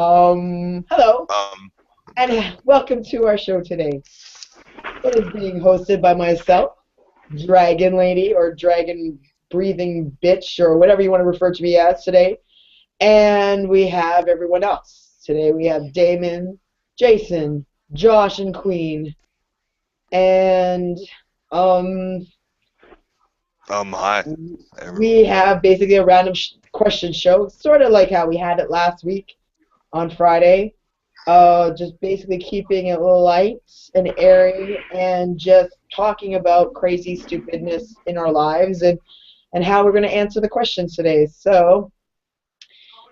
Hello, Um, and welcome to our show today. It is being hosted by myself, Dragon Lady, or Dragon Breathing Bitch, or whatever you want to refer to me as today. And we have everyone else. Today we have Damon, Jason, Josh, and Queen. And um, hi, everyone. we have basically a random question show, sort of like how we had it last week on Friday. Just basically keeping it light and airy and just talking about crazy stupidness in our lives and how we're going to answer the questions today. So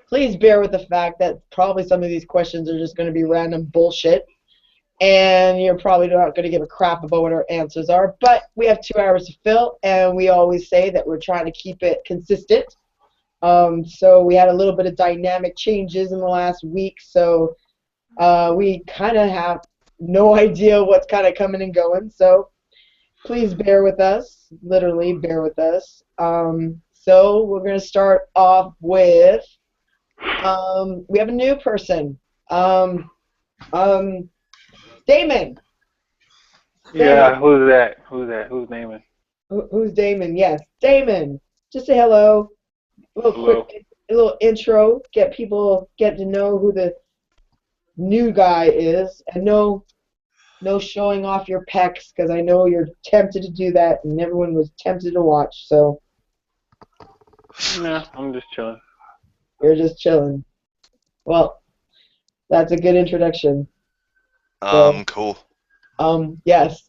please bear with the fact that probably some of these questions are just going to be random bullshit and you're probably not going to give a crap about what our answers are. But we have 2 hours to fill, and we always say that we're trying to keep it consistent. So we had a little bit of dynamic changes in the last week, so we kind of have no idea what's kind of coming and going. So please bear with us, literally bear with us. So we're going to start off with, we have a new person. Um, Damon. Damon. Yeah, who's that? Who's that? Who's naming? Who's Damon? Yes, Damon. Just say hello. A little Hello. quick, a little intro. Get people get to know who the new guy is, and no showing off your pecs because I know you're tempted to do that, and everyone was tempted to watch. So Nah, I'm just chilling. you're just chilling. Well, that's a good introduction. So Cool. yes.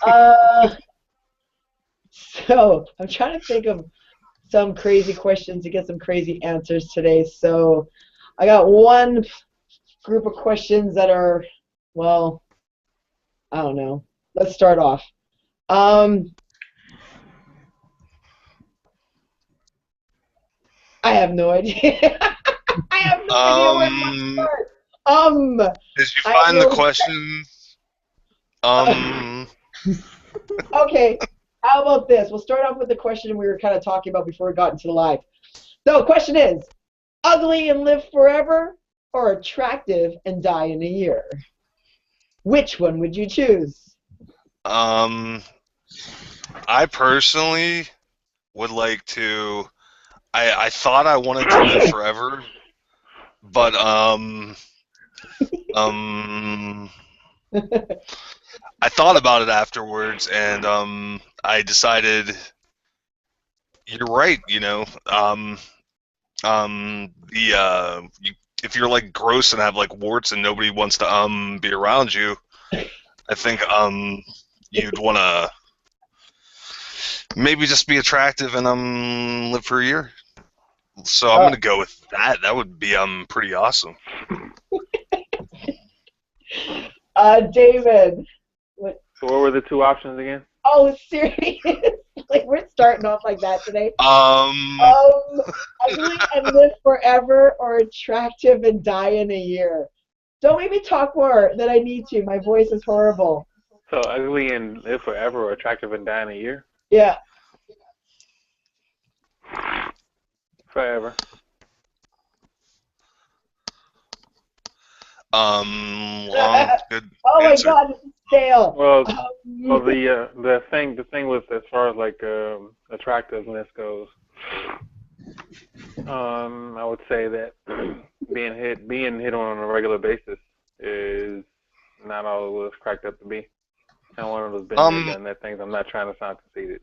uh, so I'm trying to think of some crazy questions to get some crazy answers today. So I got one group of questions that are, well, I don't know. Let's start off. I have no idea. I have no idea where to Um, start. Um, did you I have find the no. questions? Um, Okay. How about this? We'll start off with the question we were kind of talking about before we got into the live. So, the question is, ugly and live forever, or attractive and die in a year? Which one would you choose? um, I personally would like to. I thought I wanted to live forever, but um, I thought about it afterwards, and I decided you're right. If you're like gross and have like warts and nobody wants to be around you, I think you'd want to maybe just be attractive and live for a year. So I'm Uh, gonna go with that. That would be pretty awesome. David. What? So what were the two options again? Oh, serious? Like we're starting off like that today. Um, Um, ugly and live forever, or attractive and die in a year? Don't make me talk more than I need to. My voice is horrible. So ugly and live forever or attractive and die in a year? Yeah. Forever. long good Oh my answer. God, this is stale. Well, the thing with as far as like attractiveness goes, I would say that being hit on a regular basis is not all it's cracked up to be. I'm one of those been there, Um, done that things. I'm not trying to sound conceited.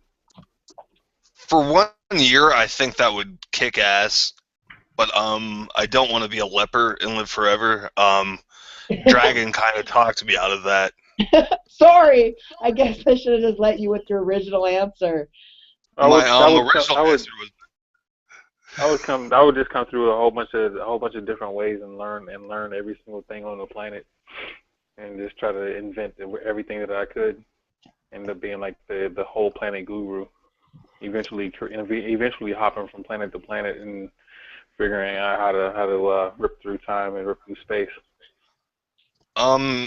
for 1 year, I think that would kick ass. But I don't want to be a leper and live forever. Dragon kind of talked me out of that. Sorry. I guess I should have just let you with your original answer. I My would I would come original I would answer was I would just come through a whole bunch of different ways and learn every single thing on the planet and just try to invent everything that I could. End up being like the whole planet guru. Eventually hopping from planet to planet and figuring out how to rip through time and rip through space.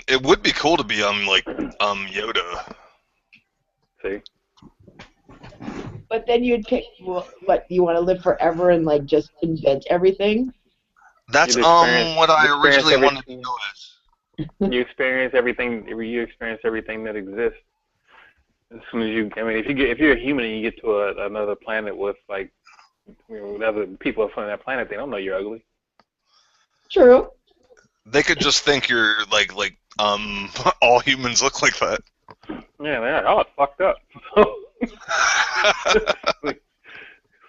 it would be cool to be like Yoda. See, But then you'd pick what you want to live forever and like just invent everything. That's what I originally wanted to go as. You experience everything. You experience everything that exists. As soon as you, I mean, if you're a human and you get to another planet with like, other people from that planet, they don't know you're ugly. True. They could just think you're like all humans look like that. Yeah, they are. Oh, it's fucked up. It's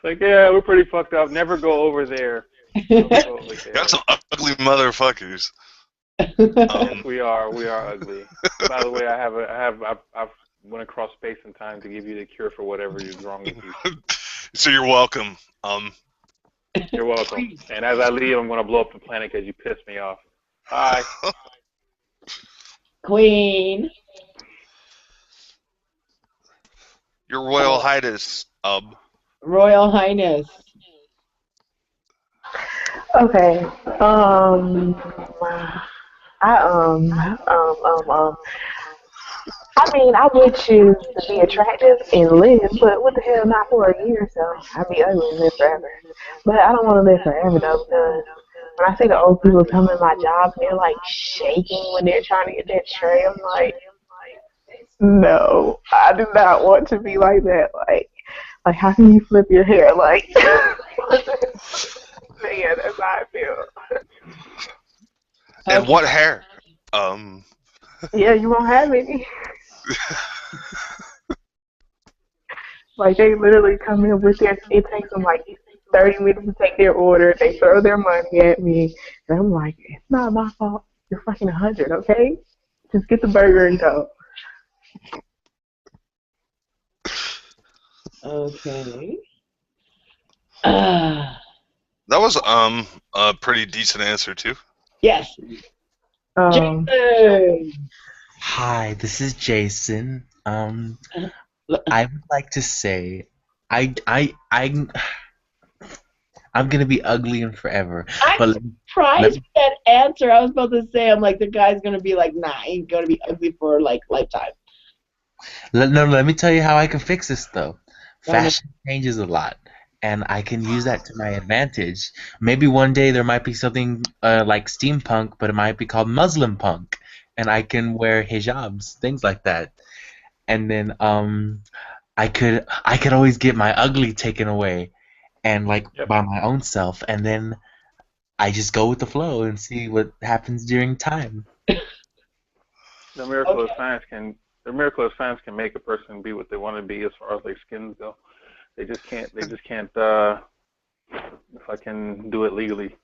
like, yeah, we're pretty fucked up. Never go over there. Got some ugly motherfuckers. We are ugly. By the way, I've went across space and time to give you the cure for whatever is wrong with you. So you're welcome. You're welcome. And as I leave, I'm gonna blow up the planet because you pissed me off. Bye. Queen. Your Royal Highness. Royal Highness. Okay. I mean, I would choose to be attractive and live, but what the hell, not for a year, so I'd be ugly and live forever. But I don't want to live forever, though, because when I see the old people come in my job, they're, like, shaking when they're trying to get that tray. I'm like, no, I do not want to be like that. Like how can you flip your hair? Like, man, that's how I feel. And what hair? Yeah, you won't have any. Like, they literally come in with it takes them like 30 minutes to take their order. They throw their money at me. And I'm like, it's not my fault. You're fucking 100, okay? Just get the burger and go. Okay. That was a pretty decent answer too. Yes. Jason. Hi, this is Jason. I would like to say, I'm gonna be ugly and forever. I'm surprised with that answer. I was about to say, I'm like, the guy's gonna be like, nah, I ain't gonna be ugly for like lifetime. Let me tell you how I can fix this though. Fashion changes a lot, and I can use that to my advantage. Maybe one day there might be something like steampunk, but it might be called Muslim punk, and I can wear hijabs, things like that. And then I could always get my ugly taken away, and like by my own self, and then I just go with the flow and see what happens during time. The miracle of science can make a person be what they want to be as far as their skins go. They just can't if I can do it legally.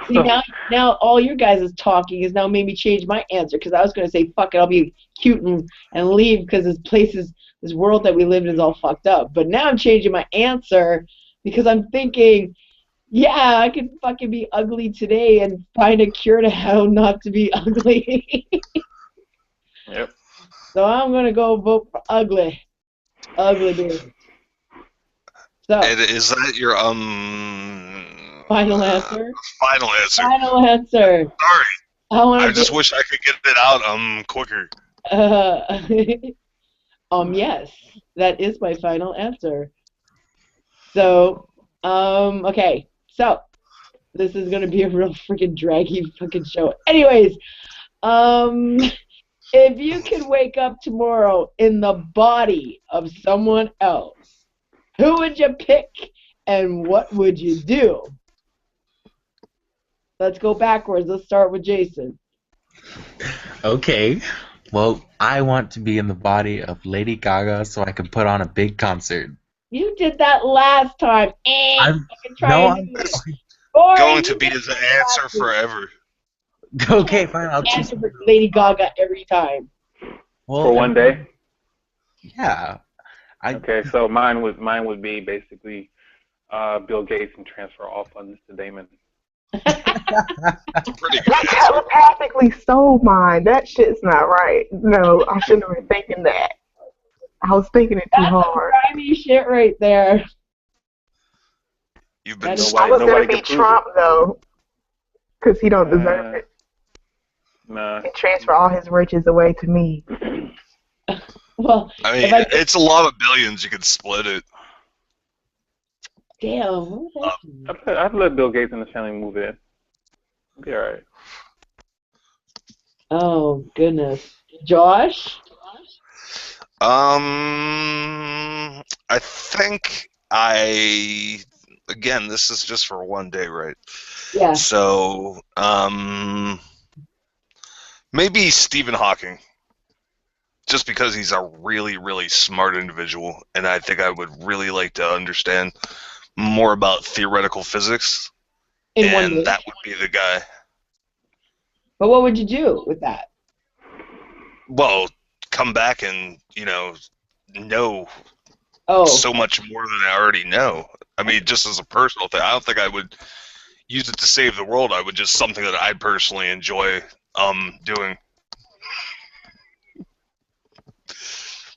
See, now all your guys' talking has now made me change my answer, because I was going to say, fuck it, I'll be cute and leave, because this world that we live in is all fucked up. But now I'm changing my answer because I'm thinking, yeah, I could fucking be ugly today and find a cure to how not to be ugly. Yep. So I'm going to go vote for ugly. Ugly baby. So, and is that your final answer? Final answer. Final answer. Sorry. I just wish I could get it out quicker. Yes, that is my final answer. So, okay. So, this is gonna be a real freaking draggy fucking show. Anyways, if you could wake up tomorrow in the body of someone else, who would you pick and what would you do? Let's go backwards. Let's start with Jason. Okay. Well, I want to be in the body of Lady Gaga so I can put on a big concert. You did that last time. I'm going to be the answer forever. Okay, fine. I'll answer for Lady Gaga every time. Well, for one day. Yeah. Okay, so mine would be basically Bill Gates and transfer all funds to Damon. I telepathically stole mine. That shit's not right. No, I shouldn't have been thinking that. I was thinking it too hard. That's grimy shit right there. You've been I was gonna be Trump though, because he don't deserve it. Nah. And transfer all his riches away to me. Well, I mean, it's a lot of billions. You could split it. Damn. I'd let Bill Gates and his family move in. Be alright. Oh goodness, Josh. I think again, this is just for one day, right? Yeah. So, maybe Stephen Hawking, just because he's a really, really smart individual, and I think I would really like to understand more about theoretical physics, In one and day. that would be the guy. But what would you do with that? Well, come back and, know Oh, so much more than I already know. I mean, just as a personal thing, I don't think I would use it to save the world. I would just something that I personally enjoy doing.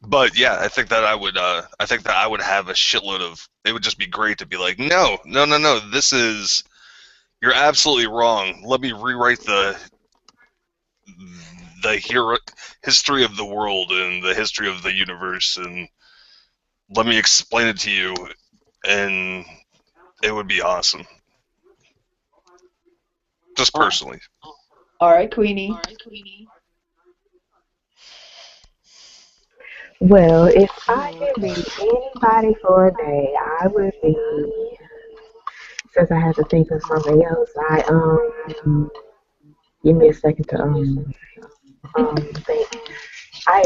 But yeah, I think that I would have a shitload of. It would just be great to be like, no, no, no, no. You're absolutely wrong. Let me rewrite the history of the world and the history of the universe, and let me explain it to you, and it would be awesome. Just personally. all right, Queenie. Well, if I could be anybody for a day, I would be. Since I had to think of something else, give me a second to think. I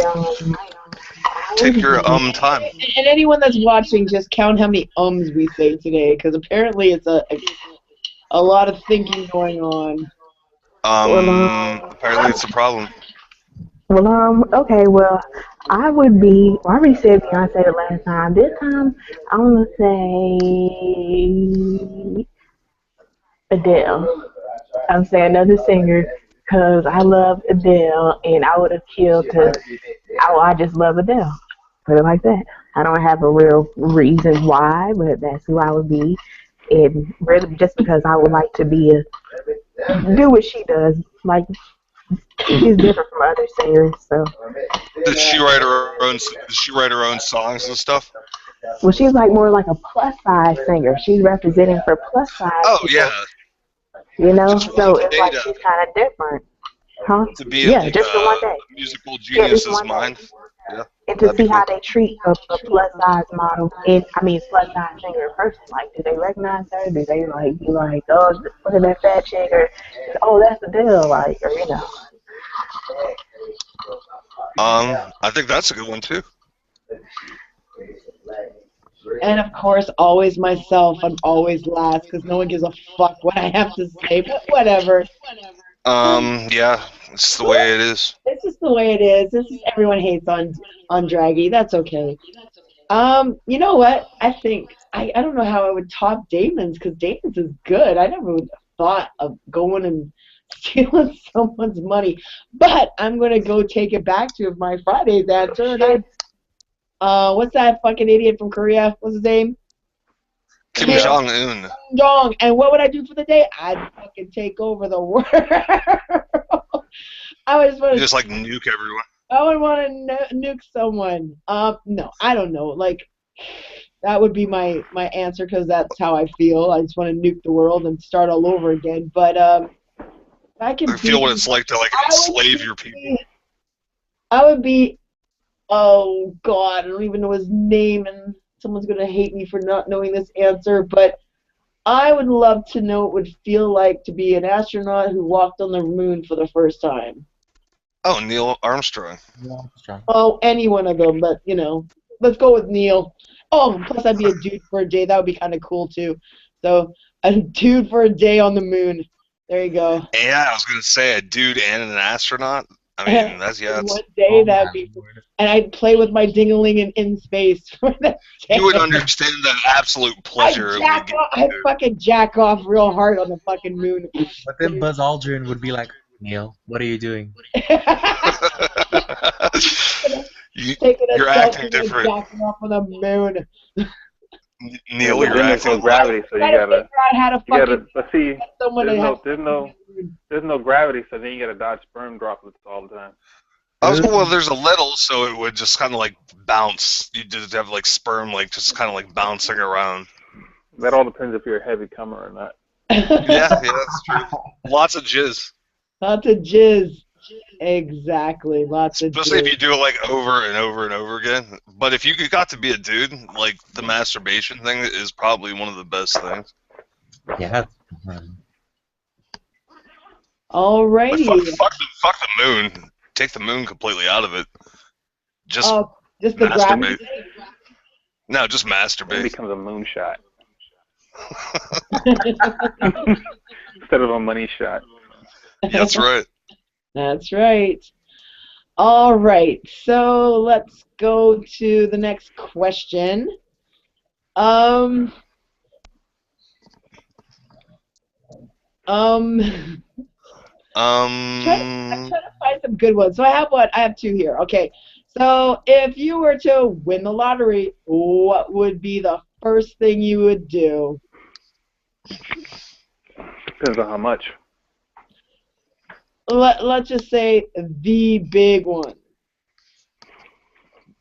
I Take would your be. time. And anyone that's watching, just count how many ums we say today, because apparently it's a lot of thinking going on. Well, Apparently it's a problem. okay, well, I would be. Well, I already said Beyonce the last time. This time, I'm gonna say Adele. I'm saying another singer because I love Adele, and I would have killed to. I just love Adele. Put it like that. I don't have a real reason why, but that's who I would be. And really, just because I would like to do what she does. Like she's different from other singers, so. Did she write her own? Did she write her own songs and stuff? Well, she's like more like a plus size singer. She's representing for plus size Oh people, yeah, just one So it's day like she's kind of different, huh? to be Yeah, like just for one day. a musical Yeah, just genius's one day. mind. Yeah, And to that'd be see cool. how they treat a plus size model, plus size singer in person. Like, do they recognize her? Do they like be like, oh, look at that fat chick, or oh, that's Adele, like, or I think that's a good one too. And of course, always myself. I'm always last because no one gives a fuck what I have to say. But whatever. Yeah, it's the way it is. It's just the way it is. This is everyone hates on Draggy. That's okay. You know what? I think I don't know how I would top Damon's because Damon's is good. I never would thought of going and stealing someone's money, but I'm gonna go take it back to my Friday's answer. And what's that fucking idiot from Korea? What's his name? Kim Jong Un. Jong. And what would I do for the day? I'd fucking take over the world. I just want You to. just like nuke everyone. I would want to nuke someone. No, I don't know. Like that would be my answer because that's how I feel. I just want to nuke the world and start all over again. But I can I feel what be. it's like to like I would enslave be. your people. I would be. Oh God, I don't even know his name, and someone's gonna hate me for not knowing this answer. But I would love to know what it would feel like to be an astronaut who walked on the moon for the first time. Oh, Neil Armstrong. Strong. Oh, any one of them, but let's go with Neil. Oh, plus I'd be a dude for a day. That would be kind of cool too. So a dude for a day on the moon. There you go. Yeah, I was gonna say a dude and an astronaut. I mean, that's One day Oh that'd my be, lord. and I'd play with my dingaling in space for the day. You would understand the absolute pleasure it would give I you. fucking jack off real hard on the fucking moon. But then Buzz Aldrin would be like, Neil, what are you doing? Taking a You're acting selfie and different. jacking off on the moon. Neil, but you're then there's no acting. gravity, so you Gotta gotta, figure out how to fucking But see, get someone to have there's no gravity, so then you gotta dodge sperm droplets all the time. Well, there's a little, so it would just kind of like bounce. You just have like sperm, like just kind of like bouncing around. That all depends if you're a heavy comer or not. Yeah, that's true. Lots of jizz. Lots of jizz. Exactly. Lots of Especially if jizz. you do it like over and over and over again. But if you got to be a dude, like the masturbation thing is probably one of the best things. Yeah. Like Alrighty. fuck the moon. Take the moon completely out of it. Just Oh, just the masturbate. gravity. No, just Then masturbate. becomes a moonshot instead of a money shot. That's right. That's right. All right. So let's go to the next question. Um, um, I'm trying to find some good ones. So I have two here. Okay. So if you were to win the lottery, what would be the first thing you would do? Depends on how much. Let's just say the big one.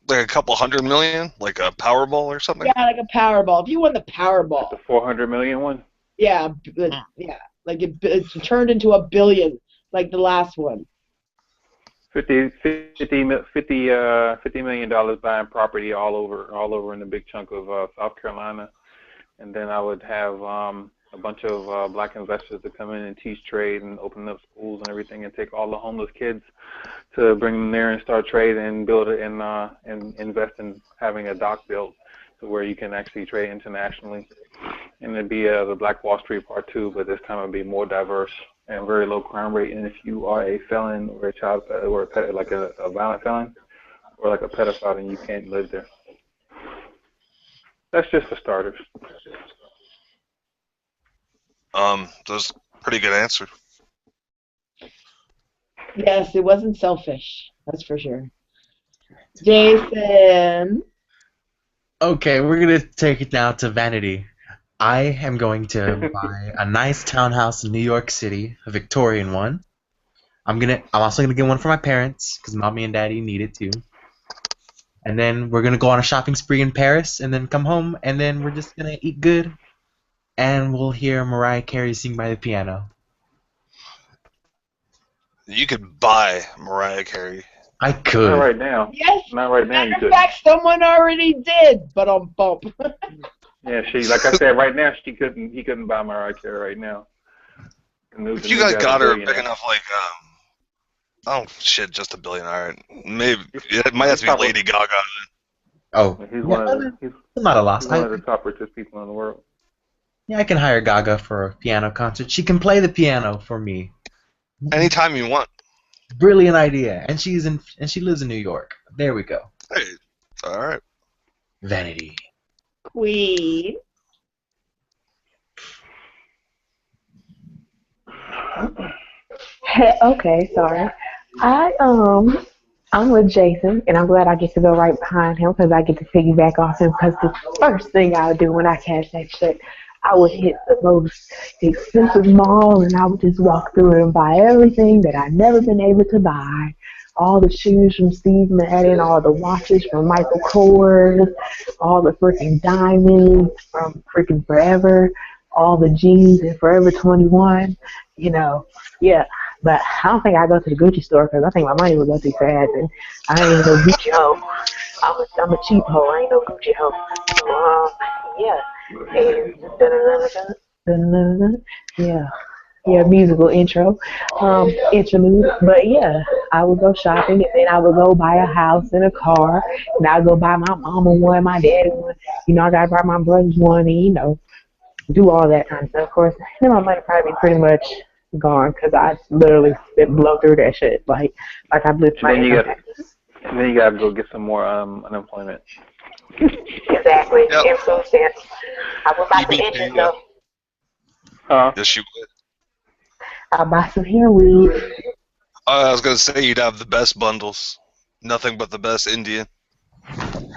Like a couple 100 million, like a Powerball or something. Yeah, like a Powerball. If you won the The Powerball, 400 million one. yeah, yeah, like it's turned into a billion, like the last one. 50 million dollars buying property all over in a big chunk of South Carolina, and then I would have a bunch of black investors to come in and teach trade and open up schools and everything, and take all the homeless kids to bring them there and start trade and build it and invest in having a dock built to where you can actually trade internationally. And it'd be the Black Wall Street part two, but this time it'd be more diverse and very low crime rate. And if you are a felon or a child or a pet, like a violent felon or like a pedophile, then you can't live there. That's just for starters. That's a pretty good answer. Yes, it wasn't selfish. That's for sure. Jason. Okay, we're gonna take it now to vanity. I am going to buy a nice townhouse in New York City, a Victorian one. I'm also gonna get one for my parents because mommy and daddy need it too. And then we're gonna go on a shopping spree in Paris, and then come home, and then we're just gonna eat good, and we'll hear Mariah Carey sing by the piano. You could buy Mariah Carey. I Not could. right now. Yes. Not right now. Matter You of couldn't. fact, someone already did, but on bump. Yeah, like I said, right now he couldn't buy Mariah Carey right now. If you guys got her big enough, like oh shit, just a billion. All right, maybe it might have to be Lady Gaga. Oh, He's yeah, he's not a loss. one of the top richest people in the world. Yeah, I can hire Gaga for a piano concert. She can play the piano for me. Anytime you want. Brilliant idea. And she lives in New York. There we go. Hey, all right. Vanity. Queen. Okay, sorry. I'm with Jason, and I'm glad I get to go right behind him because I get to piggyback off him. Because the first thing I would do when I cash that check, I would hit the most expensive mall, and I would just walk through it and buy everything that I've never been able to buy. All the shoes from Steve Madden, all the watches from Michael Kors, all the freaking diamonds from freaking Forever, all the jeans in Forever 21. Yeah. But I don't think I go to the Gucci store because I think my money would go too fast, and I ain't no Gucci hoe. I'm a cheap hoe. I ain't no Gucci hoe. And yeah, musical intro, interlude. But yeah, I would go shopping, and then I would go buy a house and a car, and I would go buy my mama one, my daddy one. I gotta buy my brothers one, and do all that kind of stuff. Of course, then my money probably be pretty much gone because I literally blow through that shit like I blew through my income taxes. And then you gotta go get some more unemployment. Exactly. Yep. In some sense, I will buy You some beat interest me, though. Yes, you would. I'll buy some hair weave. I was gonna say you'd have the best bundles. Nothing but the best Indian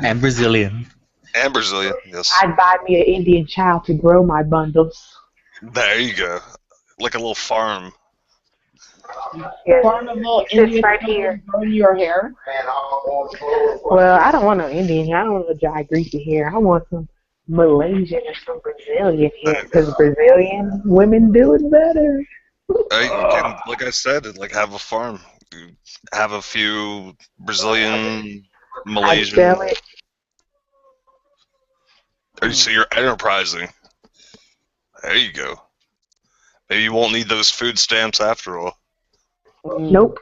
And Brazilian. and Brazilian. Yes. I'd buy me an Indian child to grow my bundles. There you go. Like a little farm. Yes. Carnival It sits Indian right children here. growing your hair. Well, I don't want no Indian hair. I don't want no dry, greasy hair. I want some Malaysian or some Brazilian here, because Brazilian women do it better. You can, like I said, like have a farm, have a few Brazilian, I'd sell Malaysian. it. So you're enterprising. There you go. Maybe you won't need those food stamps after all. Nope.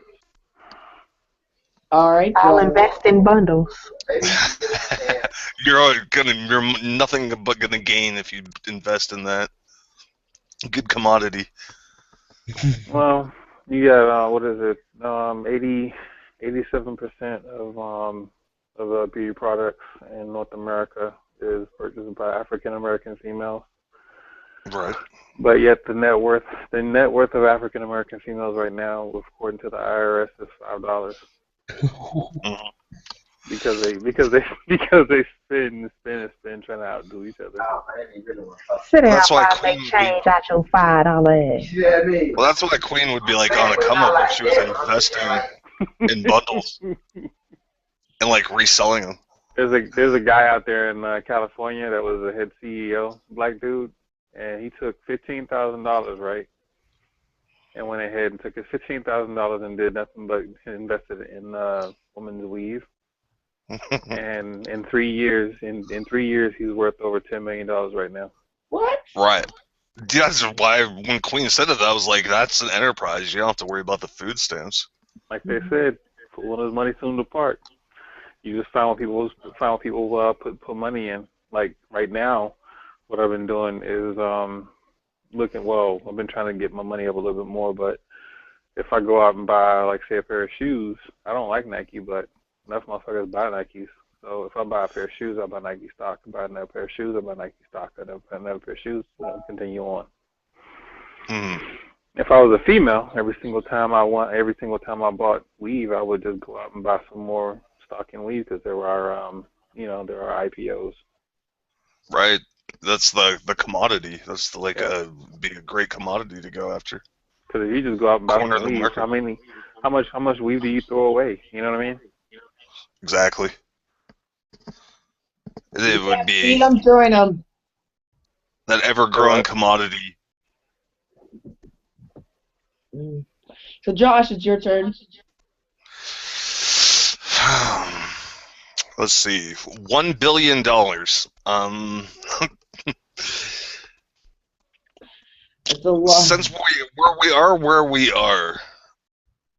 All right. I'll Well, invest in bundles. You're nothing but gonna gain if you invest in that. Good commodity. Well, you got what is it? 87% of beauty products in North America is purchased by African American females. Right. But yet the net worth of African American females right now, according to the IRS, is $5. Mhm. Because they spend trying to outdo each other. Sit down That's why while I Queen make would be. change out your $5 ass. Well, that's why Queen would be like on a come up if she was investing in bundles and like reselling them. There's a guy out there in California that was a head CEO, black dude, and he took $15,000, right? And went ahead and took his $15,000 and did nothing but invested in women's weave. And in 3 years, in 3 years, he's worth over $10 million right now. what? Right. That's why when Queen said it, I was like, that's an enterprise. You don't have to worry about the food stamps. Like they said, when his money soon depart. You just found people put money in. Like right now, what I've been doing is I've been trying to get my money up a little bit more, but if I go out and buy, like, say, a pair of shoes, I don't like Nike, but enough motherfuckers buy Nikes. So if I buy a pair of shoes, I buy Nike stock. Buy another pair of shoes, I buy Nike stock. Another pair of shoes, continue on. If I was a female, every single time I bought weave, I would just go out and buy some more stock in weave because there are IPOs. Right. That's the commodity. That's be a great commodity to go after. Because if you just go out and buy Corner some of the weave, market. how much weave do you throw away? You know what I mean? Exactly. It would be Feed them, join them. that ever-growing commodity. So, Josh, it's your turn. Let's see, $1 billion. It's a lot. Since where we are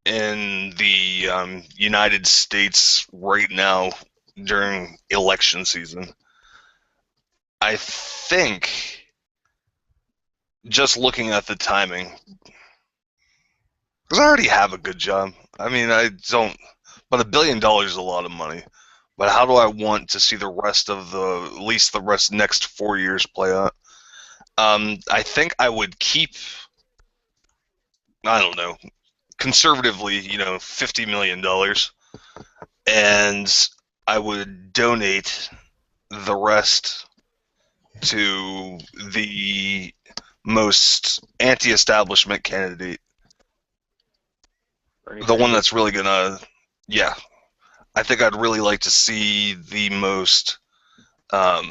in the United States right now during election season, I think just looking at the timing, because I already have a good job. I mean, I don't, but $1 billion is a lot of money. But how do I want to see the rest of at least the next 4 years play out? I think I would keep, I don't know, conservatively, $50 million, and I would donate the rest to the most anti-establishment candidate, the one that's really gonna, yeah. I think I'd really like to see the most, the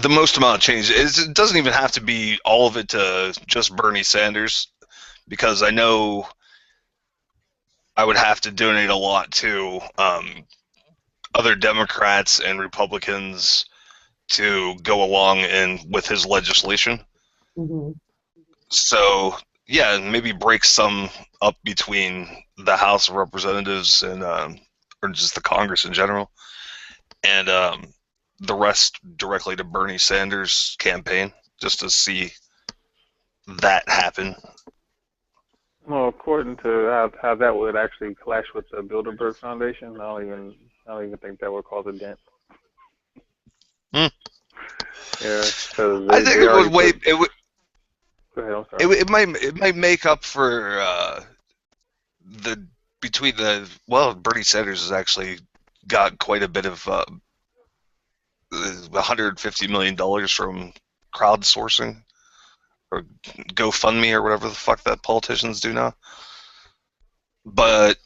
most amount of change. It doesn't even have to be all of it to just Bernie Sanders, because I know I would have to donate a lot to other Democrats and Republicans to go along with his legislation. Mm-hmm. So yeah, maybe break some up between the House of Representatives and or just the Congress in general, and the rest directly to Bernie Sanders' campaign, just to see that happen. Well, according to how that would actually clash with the Bilderberg Foundation, I don't even think that would cause a dent. Yeah, because I think it would wait. It would. Go ahead, I'm sorry. It might make up for Bernie Sanders has actually got quite a bit of $150 million from crowdsourcing or GoFundMe or whatever the fuck that politicians do now. But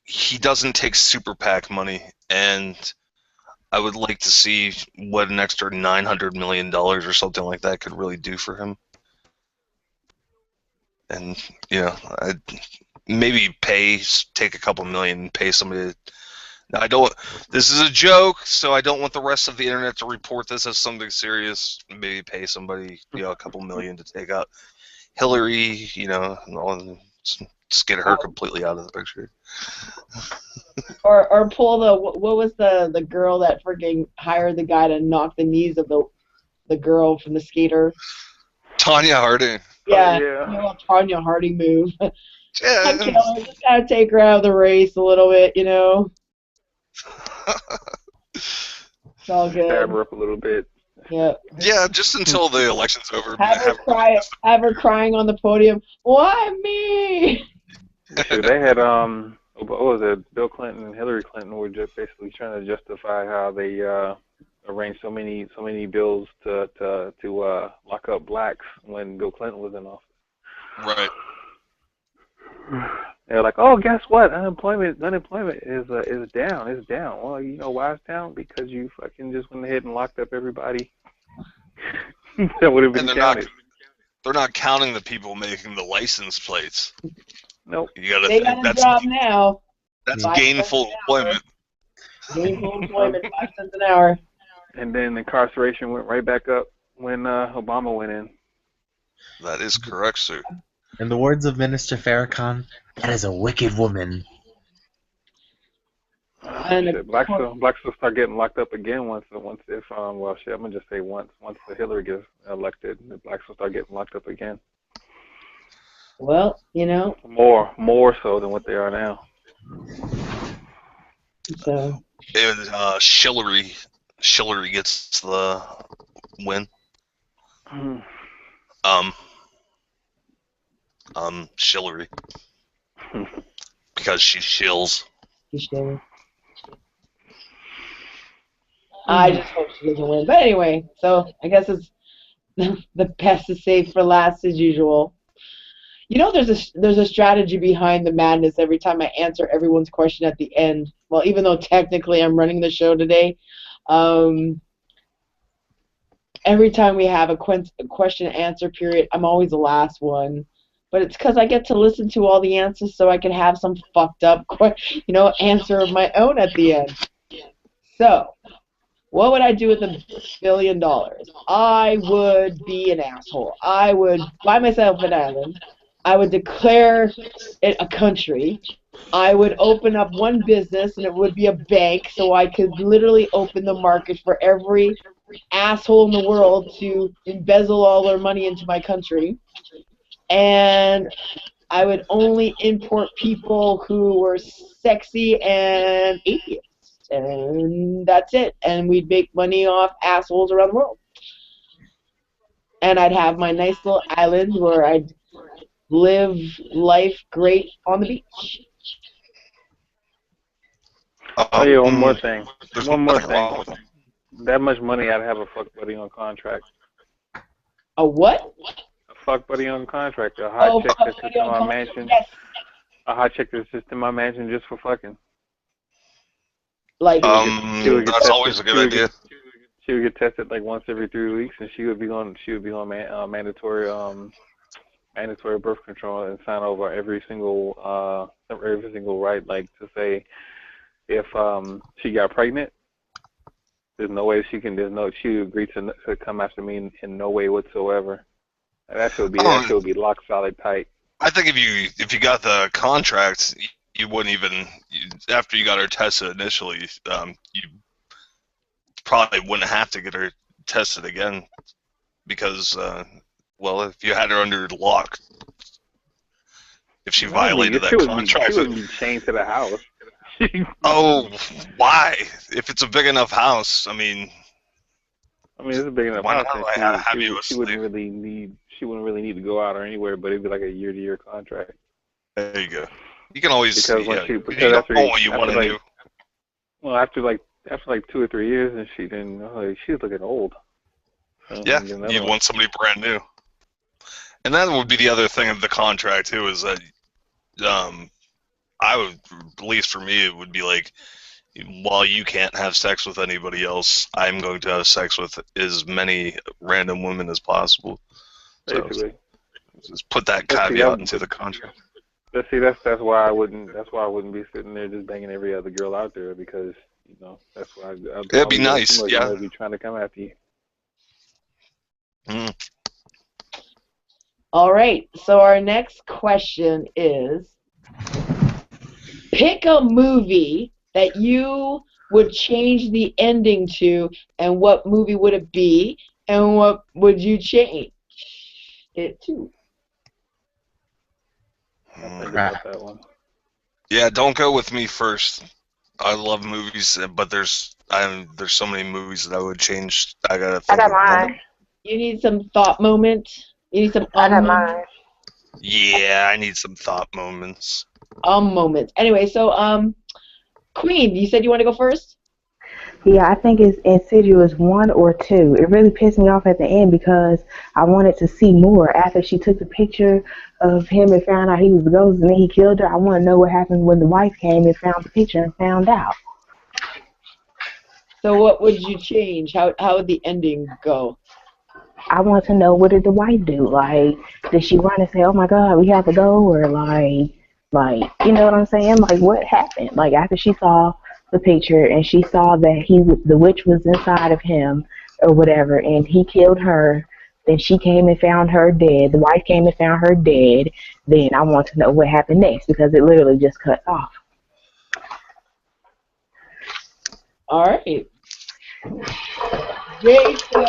he doesn't take super PAC money, and I would like to see what an extra $900 million or something like that could really do for him. And, I'd maybe take a couple million and pay somebody. This is a joke, so I don't want the rest of the internet to report this as something serious. Maybe pay somebody, a couple million to take out Hillary, and just get her completely out of the picture. Or pull what was the girl that freaking hired the guy to knock the knees of the girl from the skater? Tanya Harding. Yeah, Yeah. Tanya Harding move. Yeah. Just gotta take her out of the race a little bit, It's all good. Stab her up a little bit. Yeah. Yeah, just until the election's over. Have her crying on the podium. Why me? Shoot, they had what was it? Bill Clinton and Hillary Clinton were just basically trying to justify how they arranged so many bills to lock up blacks when Bill Clinton was in office. Right. They're like, oh, guess what? Unemployment is down. It's down. Well, you know why it's down? Because you fucking just went ahead and locked up everybody that would have been counted. They're not counting the people making the license plates. Nope. They got a job now. That's gainful employment. Gainful employment, 5 cents an hour. And then incarceration went right back up when Obama went in. That is correct, sir. In the words of Minister Farrakhan, that is a wicked woman. Shit, blacks will start getting locked up again once I'm gonna just say once the Hillary gets elected, the blacks will start getting locked up again. Well, more so than what they are now. So. And Shillery gets the win. Shillery. Because she shills. I just hope she doesn't win. But anyway, so I guess it's the best is saved for last as usual. There's a strategy behind the madness every time I answer everyone's question at the end. Well, even though technically I'm running the show today, every time we have a question and answer period, I'm always the last one. But it's because I get to listen to all the answers so I can have some fucked up, answer of my own at the end. So, what would I do with $1 billion? I would be an asshole. I would buy myself an island. I would declare it a country. I would open up one business, and it would be a bank, so I could literally open the market for every asshole in the world to embezzle all their money into my country. And I would only import people who were sexy and atheists. And that's it. And we'd make money off assholes around the world. And I'd have my nice little island where I'd live life great on the beach. Oh yeah, one more thing. That much money, I'd have a fuck buddy on contract. A what? A fuck buddy on contract. A hot chick that sits in my mansion. Yes. A hot chick that sits in my mansion just for fucking. Like, that's always a good idea. She would get tested like once every 3 weeks, and she would be on mandatory birth control and sign over every single right, like to say if she got pregnant, there's no way she agreed to come after me in no way whatsoever. That should be lock solid tight. I think if you got the contract, you wouldn't even after you got her tested initially, you probably wouldn't have to get her tested again because if you had her under lock, if she violated that contract, she wouldn't be chained to the house. Oh, why? If it's a big enough house, it's a big enough house. She wouldn't really need to go out or anywhere, but it'd be like a year-to-year contract. There you go. You can always because you don't know what you want to do. Well, after 2 or 3 years, and she's looking old. Yeah, you want somebody brand new. And that would be the other thing of the contract too, is that I would, at least for me, it would be like while you can't have sex with anybody else, I'm going to have sex with as many random women as possible. So Basically. just put that But see, caveat into the contract. that's why I wouldn't be sitting there just banging every other girl out there, because that's why It'd be all these other nice, females yeah. might be trying to come after you. Mm. All right. So our next question is: pick a movie that you would change the ending to, and what movie would it be, and what would you change it to? I think Crap. about that one. Yeah, don't go with me first. I love movies, but there's so many movies that I would change. I gotta I think got of one. mine. You need some thought moment. You need some I got moment. mine. Yeah, I need some thought moments. Moments. Anyway, so Queen, you said you want to go first? Yeah, I think it's Insidious 1 or 2. It really pissed me off at the end because I wanted to see more. After she took the picture of him and found out he was the ghost and then he killed her, I want to know what happened when the wife came and found the picture and found out. So what would you change? How would the ending go? I want to know, what did the wife do? Like, did she run and say, "Oh my God, we have to go," or you know what I'm saying? Like, what happened? Like, after she saw the picture and she saw that the witch was inside of him or whatever, and he killed her. Then she came and found her dead. The wife came and found her dead. Then I want to know what happened next, because it literally just cut off. All right. Jason.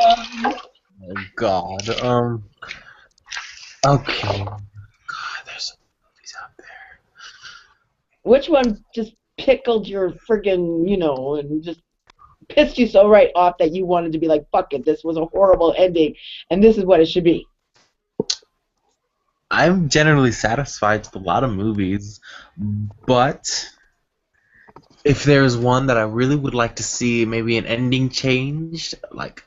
Oh God. Okay. God, there's some movies out there. Which one just pickled your friggin', and just pissed you so right off that you wanted to be like, fuck it, this was a horrible ending, and this is what it should be? I'm generally satisfied with a lot of movies, but if there's one that I really would like to see, maybe an ending changed, like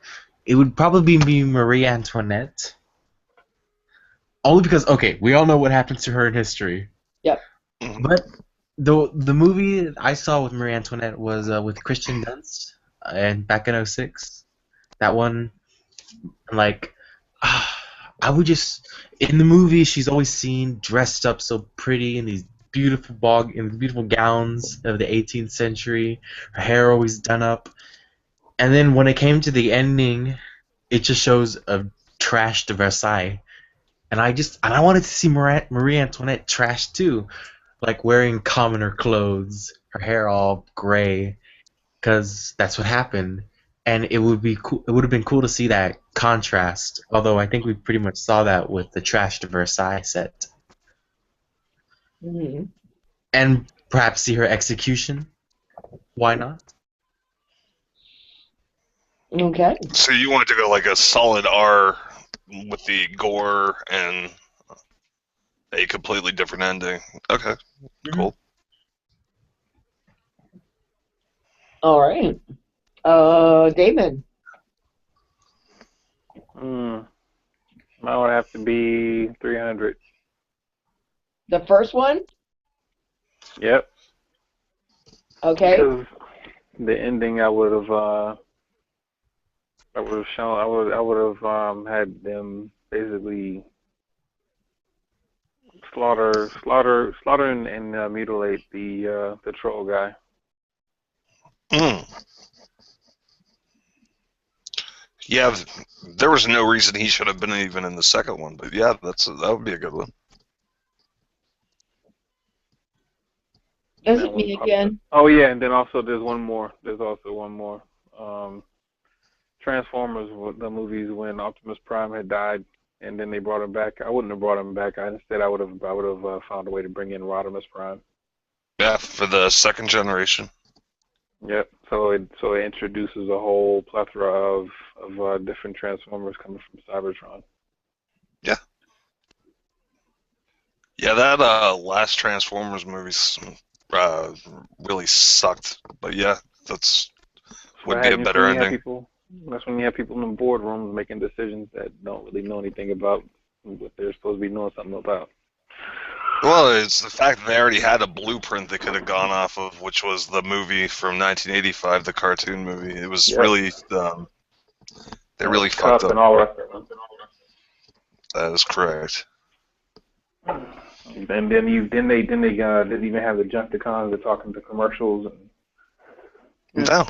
it would probably be Marie Antoinette. Only because, okay, we all know what happens to her in history. Yep. Mhm. But the movie I saw with Marie Antoinette was with Christian Dunst, and back in '06. That one, like, I would just, in the movie she's always seen dressed up so pretty in these beautiful gowns of the 18th century. Her hair always done up, and then when it came to the ending, it just shows a trashed Versailles. And I wanted to see Marie Antoinette trashed too, like wearing commoner clothes, her hair all gray, because that's what happened. And it would be cool. It would have been cool to see that contrast. Although I think we pretty much saw that with the trashed Versailles set, Hmm. and perhaps see her execution. Why not? Okay. So you want to go like a solid R with the gore and a completely different ending. Okay, cool. All right. Damon. Mine would have to be 300. The first one? Yep. Okay. Because the ending, I would have shown. I would have had them basically slaughter and mutilate the troll guy. Mm. Yeah, there was no reason he should have been even in the second one, but yeah, that would be a good one. Is it me again? Oh yeah, and then also there's one more. There's also one more. Transformers, the movies when Optimus Prime had died, and then they brought him back. I wouldn't have brought him back. Instead, I would have found a way to bring in Rodimus Prime. Yeah, for the second generation. Yep. So it introduces a whole plethora of different Transformers coming from Cybertron. Yeah. Yeah, that last Transformers movie really sucked. But yeah, would be a better ending. That's when you have people in the boardrooms making decisions that don't really know anything about what they're supposed to be knowing something about. Well, it's the fact that they already had a blueprint they could have gone off of, which was the movie from 1985, the cartoon movie. It was Yep. really, they really fucked Cuff up. and all that. That is correct. And then they didn't even have the Junkticons. They're talking to commercials and No,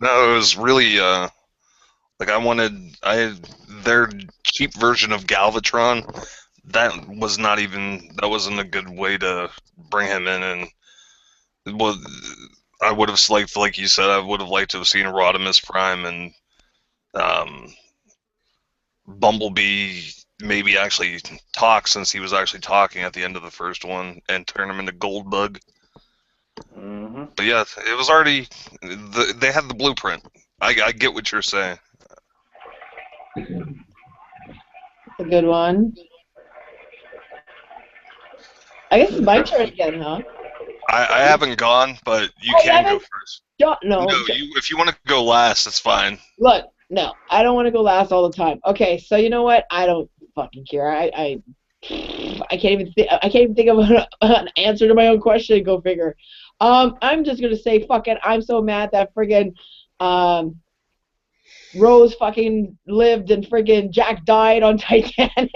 it was really like I had their cheap version of Galvatron. That wasn't a good way to bring him in, and well, I would have liked, like you said, I would have liked to have seen Rodimus Prime and Bumblebee maybe actually talk, since he was actually talking at the end of the first one, and turn him into Goldbug. mm-hmm. But yeah, it was already they had the blueprint. I get what you're saying. A good one. I guess it's my turn again, huh? I haven't gone, but you Oh, you can go haven't? first. No, No, if you want to go last, it's fine. Look, no, I don't want to go last all the time. Okay, so you know what? I don't fucking care. I can't even think of an answer to my own question. Go figure. I'm just gonna say fuck it. I'm so mad that friggin' Rose fucking lived and friggin' Jack died on Titanic.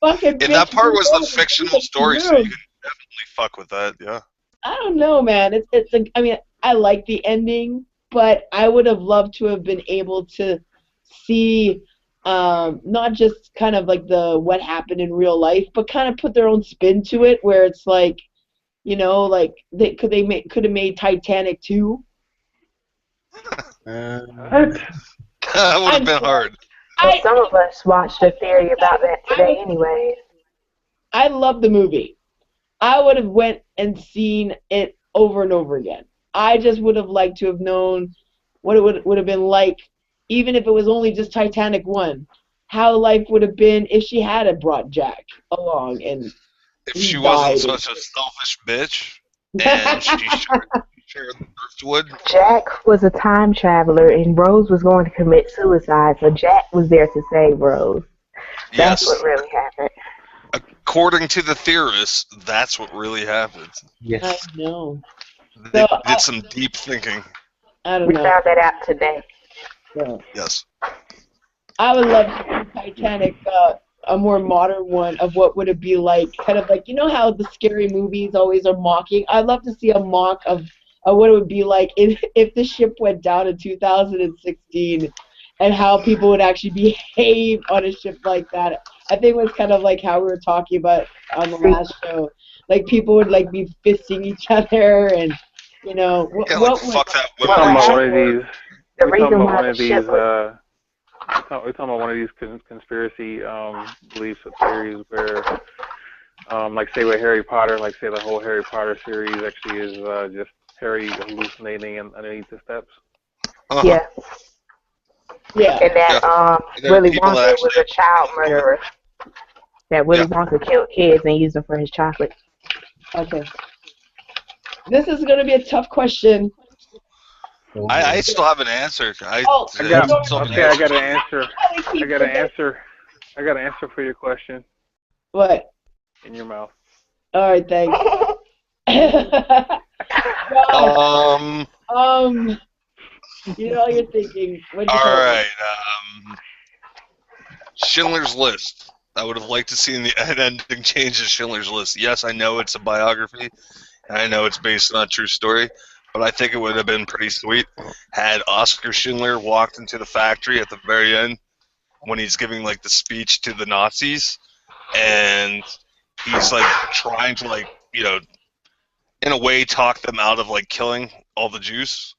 Fucking And that bitch, part was the Rose, fictional she's story, so you can definitely fuck with that. Yeah. I don't know, man. It's like, I mean, I like the ending, but I would have loved to have been able to see not just kind of like the what happened in real life, but kind of put their own spin to it, where it's like, you know, like could have made Titanic 2. That would have been hard. Well, some of us watched a theory about that today anyway. I love the movie. I would have went and seen it over and over again. I just would have liked to have known what it would have been like, even if it was only just Titanic 1, how life would have been if she had brought Jack along and if she wasn't such a selfish bitch and she shared the driftwood. Jack was a time traveler and Rose was going to commit suicide, so Jack was there to save Rose. That's what really happened. According to the theorists, that's what really happened. Yes. I know. They did some deep thinking. I don't We know. found that out today. So, Yes. I would love to see Titanic, a more modern one of what would it be like, kind of like, you know how the scary movies always are mocking? I'd love to see a mock of what it would be like if the ship went down in 2016 and how people would actually behave on a ship like that. I think it was kind of like how we were talking about on the last show. Like people would like be fisting each other and, you know, what would... fuck that We're talking about one of these conspiracy beliefs or theories where, like say with Harry Potter, like say the whole Harry Potter series actually is just Harry hallucinating underneath the steps. Uh-huh. Yeah. Yeah. And that Willy Wonka was a child murderer. That Willy Wonka killed kids and used them for his chocolate. Okay. This is going to be a tough question. I still have an answer. I got an answer. I got an answer for your question. What? In your mouth. All right, thanks. You know, you're thinking. All right. Schindler's List. I would have liked to see the ending change of Schindler's List. Yes, I know it's a biography, and I know it's based on a true story, but I think it would have been pretty sweet had Oskar Schindler walked into the factory at the very end when he's giving like the speech to the Nazis, and he's like trying to like, you know, in a way talk them out of like killing all the Jews.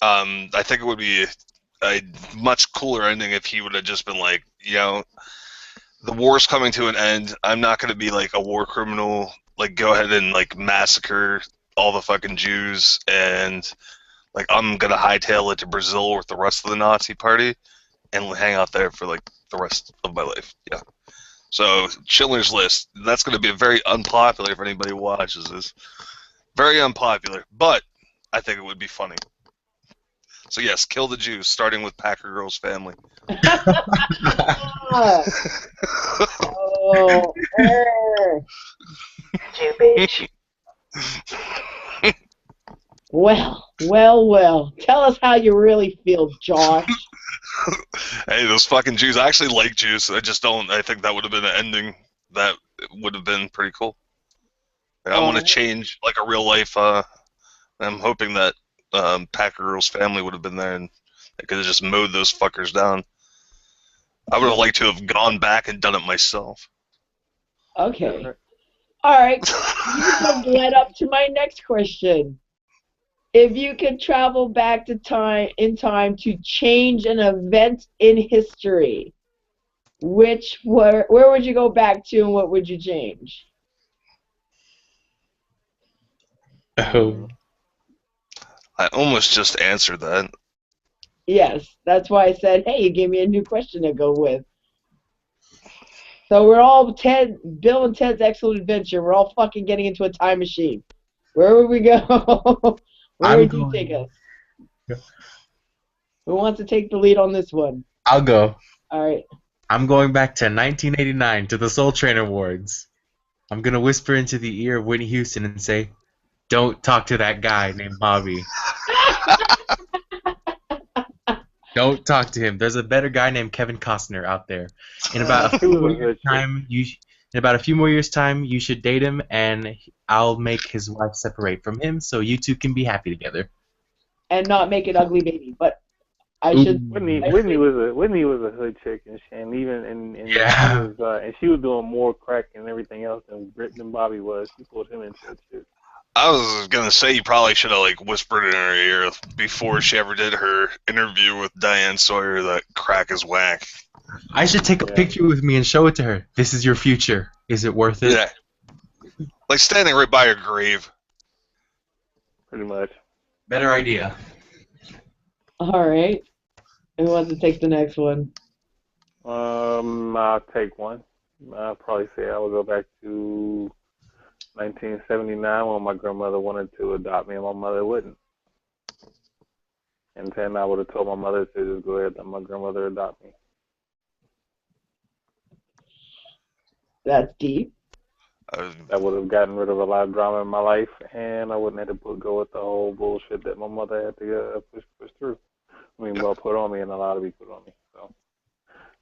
I think it would be a much cooler ending if he would have just been like, you know, the war's coming to an end. I'm not going to be like a war criminal. Like, go ahead and like massacre all the fucking Jews, and like I'm going to hightail it to Brazil with the rest of the Nazi party and hang out there for like the rest of my life. Yeah. So Schindler's List. That's going to be very unpopular if anybody watches this. Very unpopular, but I think it would be funny. So yes, kill the Jews, starting with Packer Girl's family. Oh, You bitch. well. Tell us how you really feel, Josh. Hey, those fucking Jews. I actually like Jews. I just don't. I think that would have been an ending that would have been pretty cool. Like, I want to change like a real life. I'm hoping that Packer Girl's family would have been there and they could have just mowed those fuckers down. I would have liked to have gone back and done it myself. Okay. All right. You just led up to my next question. If you could travel back to time to change an event in history, where would you go back to and what would you change? Oh. I almost just answered that. Yes, that's why I said, hey, you gave me a new question to go with. So we're all Bill and Ted's Excellent Adventure. We're all fucking getting into a time machine. Where would we go? Where would you take us? Who wants to take the lead on this one? I'll go. All right. I'm going back to 1989 to the Soul Train Awards. I'm going to whisper into the ear of Whitney Houston and say, don't talk to that guy named Bobby. Don't talk to him. There's a better guy named Kevin Costner out there. In about a few more years' time, you should date him, and I'll make his wife separate from him, so you two can be happy together. And not make an ugly baby, but I should. Whitney was a hood chick, and she was doing more crack and everything else than Bobby was. She pulled him into it too. I was gonna say you probably should have like whispered in her ear before she ever did her interview with Diane Sawyer that crack is whack. I should take a picture with me and show it to her. This is your future. Is it worth it? Yeah. Like standing right by her grave. Pretty much. Better idea. All right. Who wants to take the next one? I'll take one. I'll probably say I would go back to 1979 when my grandmother wanted to adopt me and my mother wouldn't. And then I would have told my mother to just go ahead and let my grandmother adopt me. That's deep. That would have gotten rid of a lot of drama in my life, and I wouldn't have to go with the whole bullshit that my mother had to push through. Put on me and allowed to be put on me. So,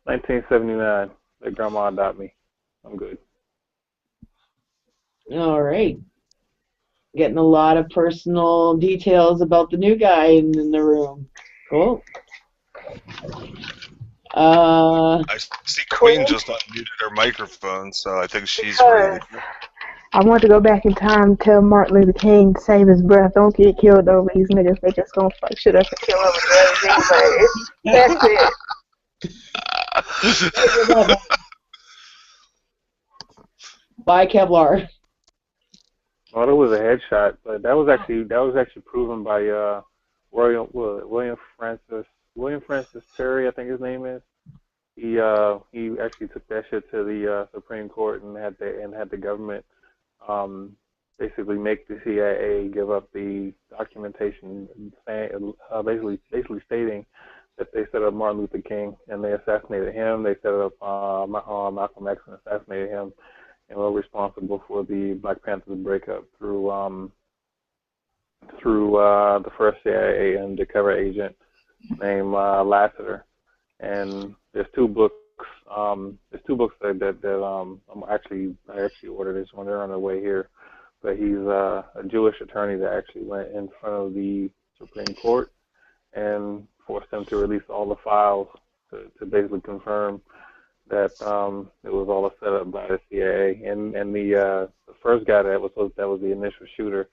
1979, let grandma adopt me. I'm good. All right. Getting a lot of personal details about the new guy in the room. Cool. I see Queen just unmuted her microphone, so I think she's ready. I want to go back in time and tell Martin Luther King to save his breath. Don't get killed over these niggas. They just gonna fuck shit up and kill everybody. That's it. Bye, Kevlar. Well, it was a headshot, but that was actually proven by William Francis Terry, I think his name is. He actually took that shit to the Supreme Court and had the government basically make the CIA give up the documentation, basically stating that they set up Martin Luther King and they assassinated him. They set up Malcolm X and assassinated him, and were responsible for the Black Panthers breakup through the first CIA undercover agent named Lassiter. And there's two books. that I actually ordered this one. They're on their way here. But he's a Jewish attorney that actually went in front of the Supreme Court and forced them to release all the files to basically confirm that it was all a setup by the CIA. And the first guy that was the initial shooter.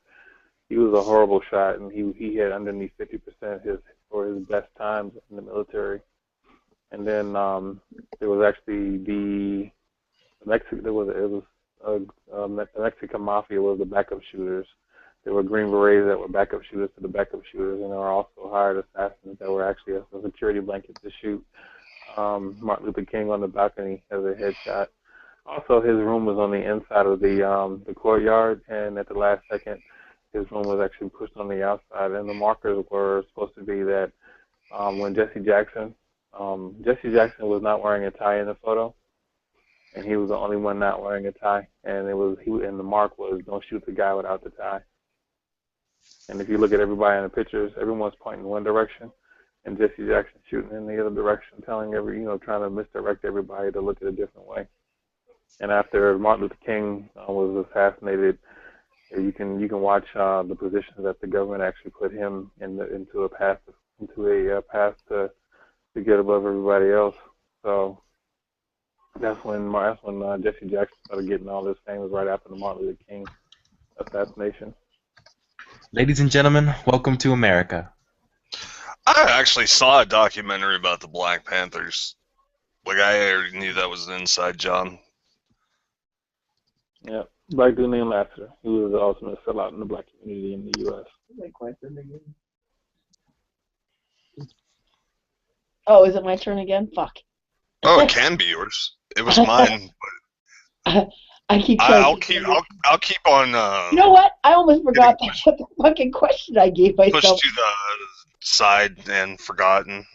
He was a horrible shot, and he hit underneath 50% for his best times in the military. And then there was actually the Mexican Mafia was the backup shooters. There were Green Berets that were backup shooters to the backup shooters, and there were also hired assassins that were actually a security blanket to shoot Martin Luther King on the balcony as a headshot. Also, his room was on the inside of the courtyard, and at the last second, his room was actually pushed on the outside, and the markers were supposed to be that when Jesse Jackson was not wearing a tie in the photo, and he was the only one not wearing a tie. And and the mark was don't shoot the guy without the tie. And if you look at everybody in the pictures, everyone's pointing one direction, and Jesse Jackson shooting in the other direction, trying to misdirect everybody to look at a different way. And after Martin Luther King was assassinated, you can watch the positions that the government actually put him into a path to get above everybody else. So that's when Jesse Jackson started getting all this fame, was right after the Martin Luther King assassination. Ladies and gentlemen, welcome to America. I actually saw a documentary about the Black Panthers. Like, I already knew that was an inside job. Yeah, black dude named Lassiter. He was the ultimate sellout in the black community in the U.S. Oh, is it my turn again? Fuck. Oh, it can be yours. It was mine. I keep I'll keep on. You know what? I almost forgot what the fucking question I gave myself. Pushed to the side and forgotten.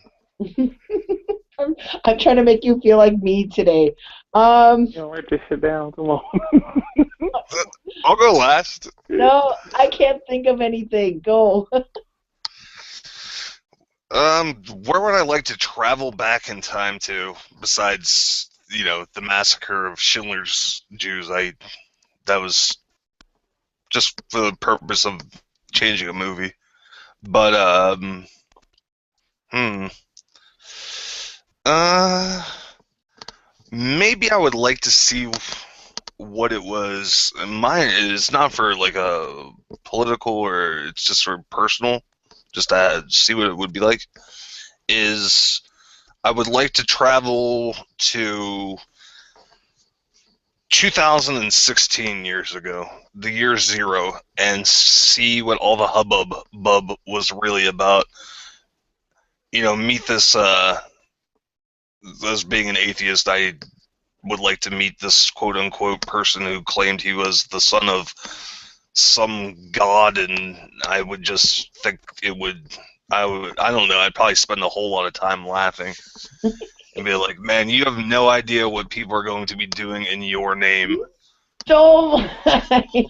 I'm trying to make you feel like me today. Write this shit down. Come on. I'll go last. No, I can't think of anything. Go. Where would I like to travel back in time to, besides, the massacre of Schindler's Jews? That was just for the purpose of changing a movie. But, maybe I would like to see what it was. Mine is not for like a political, or it's just for personal, just to see what it would be like. Is I would like to travel to 2016 years ago, the year zero, and see what all the hubbub was really about. Meet this, as being an atheist, I would like to meet this quote-unquote person who claimed he was the son of some god, and I would just think I don't know, I'd probably spend a whole lot of time laughing. And be like, man, you have no idea what people are going to be doing in your name. Don't. I'm fucking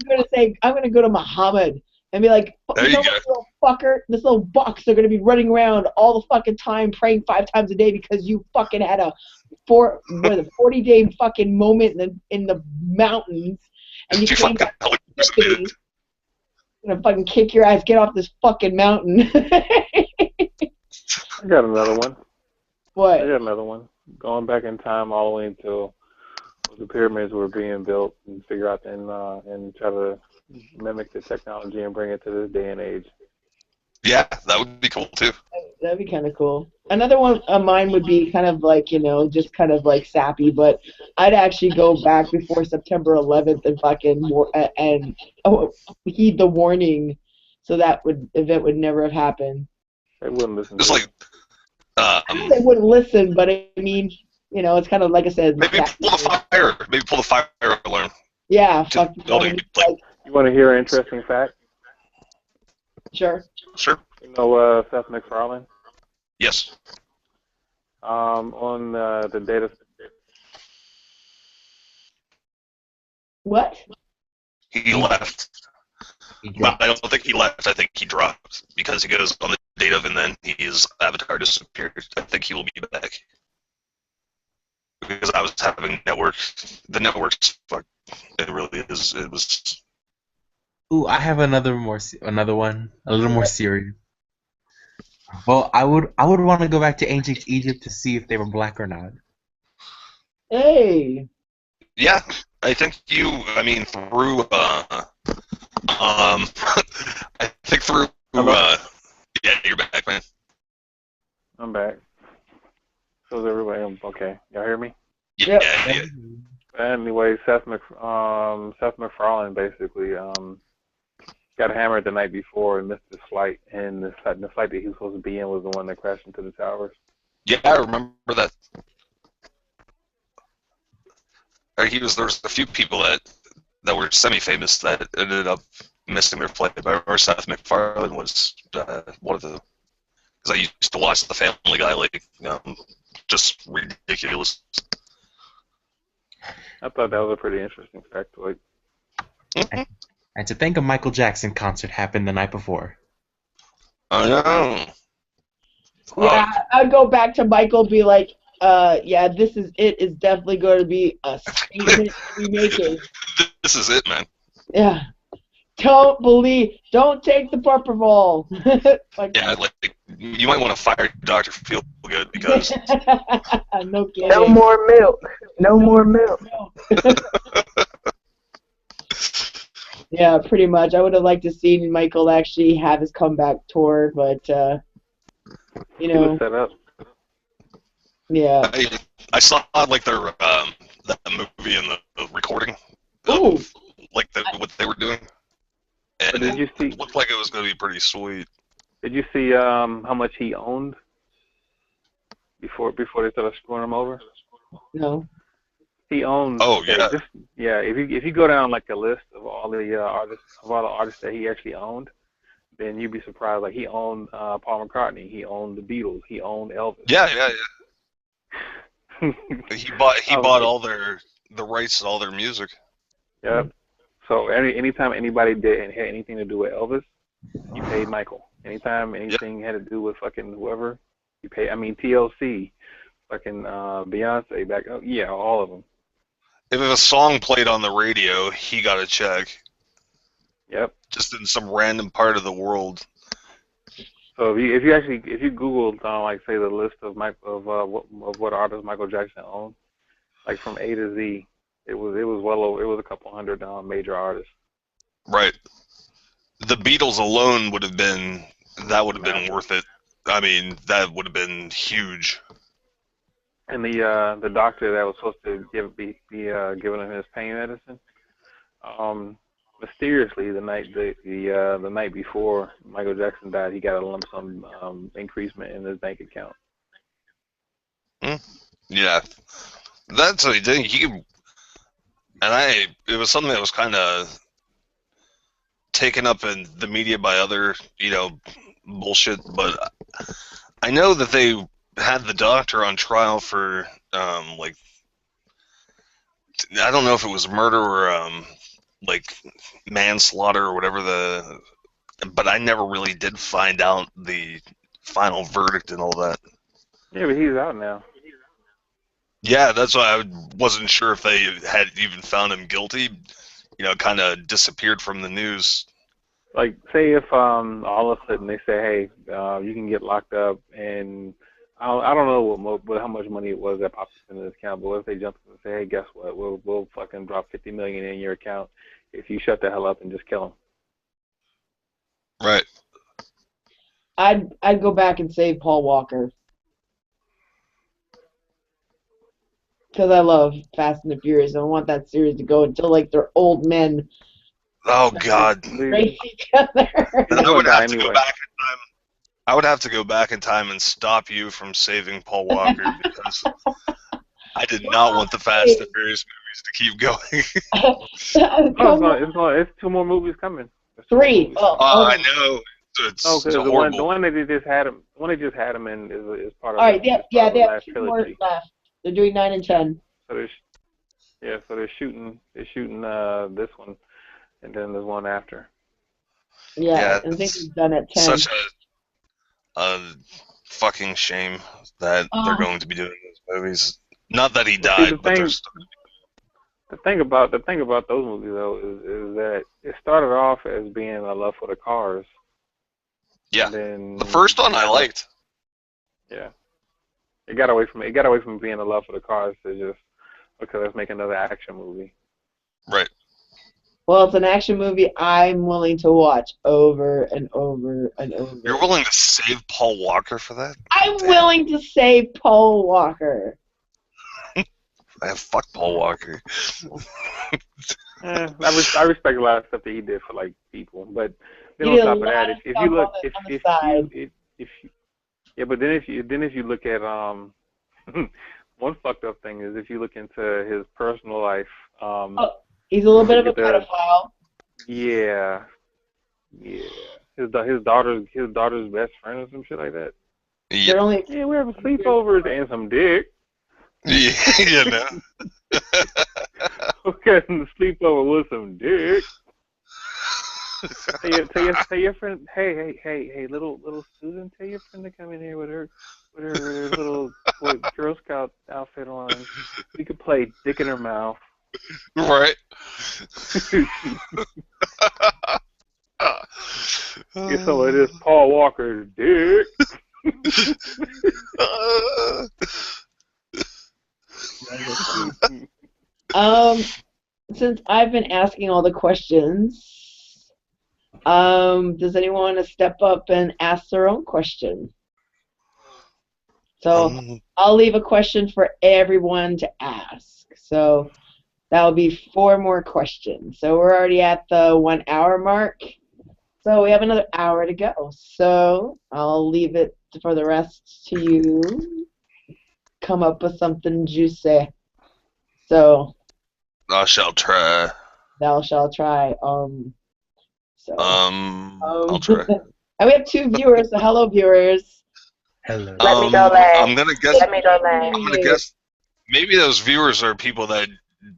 gonna say, I'm gonna go to Muhammad and be like, there you go. This little fucker, this little box, they're gonna be running around all the fucking time praying 5 times a day because you fucking had a 40-day fucking moment in the mountains, and you came back. I'm gonna fucking kick your ass, get off this fucking mountain. I got another one. What? I got another one. Going back in time all the way until the pyramids were being built, and figure out and try to mimic the technology and bring it to this day and age. Yeah, that would be cool too. That'd be kind of cool. Another one of mine would be kind of like, just kind of like sappy, but I'd actually go back before September 11th and fucking heed the warning, so that event would never have happened. They wouldn't listen. Just like. They wouldn't listen, but I mean, it's kind of like I said. Maybe pull the fire. Maybe pull the fire alarm. Yeah. Building. You want to hear an interesting fact? Sure. Sure. Seth MacFarlane? Yes. On the data. What? He left. But I don't think he left. I think he dropped because he goes on the date of, and then his avatar disappears. I think he will be back because I was having the network's fuck. It really is. It was. Ooh, I have another one, a little more serious. Well, I would want to go back to ancient Egypt to see if they were black or not. Hey. Yeah, I think through I think through yeah, you're back, man. I'm back. So is everybody. Okay, y'all hear me? Yeah. Anyway, Seth MacFarlane basically got hammered the night before and missed his flight, and the flight that he was supposed to be in was the one that crashed into the towers. Yeah, I remember that. There was a few people that were semi-famous that ended up missing their flight. Or Seth MacFarlane was one of the, because I used to watch The Family Guy like just ridiculous. I thought that was a pretty interesting factoid. And to think a Michael Jackson concert happened the night before. I know. Yeah, I'd go back to Michael, be like, yeah, this is it. Is definitely going to be a statement to be making. This is it, man. Yeah. Don't take the propofol. Like, Yeah, like you might want to fire Dr. Feelgood because no kidding. No more milk. No more milk. Yeah, pretty much. I would have liked to see Michael actually have his comeback tour, but you He know, was set up. yeah. I saw like their that movie and the recording Ooh. of like what they were doing, and Did you see? it looked like it was going to be pretty sweet. Did you see how much he owned before they started screwing him over? No. He owned. Oh, yeah. If you go down like a list of all the artists that he actually owned, then you'd be surprised. Like he owned Paul McCartney, he owned the Beatles, he owned Elvis. Yeah. He bought all the rights to all their music. Yeah. So anytime anybody had anything to do with Elvis, you paid Michael. Anytime anything had to do with fucking whoever, you pay. I mean TLC, fucking Beyonce back. Oh, yeah, all of them. If a song played on the radio, he got a check. Yep. Just in some random part of the world. So if you Googled like say the list of what artists Michael Jackson owned, like from A to Z, it was well over, it was a couple hundred major artists. Right. The Beatles alone would have been worth it. I mean, that would have been huge. And the doctor that was supposed to be giving him his pain medicine, mysteriously the night before Michael Jackson died, he got a lump sum increasement in his bank account. Yeah, that's what he did. It was something that was kind of taken up in the media by other, bullshit. But I know that they had the doctor on trial for, like, I don't know if it was murder or, like, manslaughter or whatever but I never really did find out the final verdict and all that. Yeah, but he's out now. Yeah, that's why I wasn't sure if they had even found him guilty. Kind of disappeared from the news. Like, say if all of a sudden they say, hey, you can get locked up, and I don't know how much money it was that popped into his account, but what if they jump and say, hey, guess what? We'll fucking drop $50 million in your account if you shut the hell up and just kill him. Right. I'd go back and save Paul Walker. Because I love Fast and the Furious. I want that series to go until like they're old men. Oh God. Race each other. I would have to go back in time. I would have to go back in time and stop you from saving Paul Walker because I did not want the Fast and Furious movies to keep going. It's 2 more movies coming. 3. I know. It's horrible. The one they just had him in is part of. All right. They have the last 2 more trilogy. left. They're doing 9 and 10. So they're shooting this one, and then there's one after. Yeah, I think it's done at 10. Such a fucking shame that they're going to be doing those movies. Not that he died, but there's. The thing about those movies though is that it started off as being a love for the cars. Yeah. And then the first one I liked. Yeah. It got away from being a love for the cars to just, okay, let's make another action movie. Right. Well, it's an action movie I'm willing to watch over and over and over. You're willing to save Paul Walker for that? I'm willing to save Paul Walker. Fuck Paul Walker. I respect a lot of stuff that he did for like people, but then on top of that, if you look, if you look at one fucked up thing is if you look into his personal life. He's a little bit of a pedophile. Yeah. His daughter's best friend or some shit like that. Yeah, They're only Yeah, we're having sleepovers and some dick. you know. We're getting a sleepover with some dick. Tell your friend, hey, little Susan, tell your friend to come in here with her little Girl Scout outfit on. We could play dick in her mouth. Right. Get some of this Paul Walker's dick. Since I've been asking all the questions, does anyone want to step up and ask their own question? So I'll leave a question for everyone to ask. So that'll be 4 more questions. So we're already at the 1 hour mark. So we have another hour to go. So I'll leave it for the rest to you. Come up with something juicy. So I shall try. thou shalt try. I'll try. And we have 2 viewers. So hello, viewers. Hello. Let me go last. I'm gonna guess. Let me go last. I'm gonna guess. Maybe those viewers are people that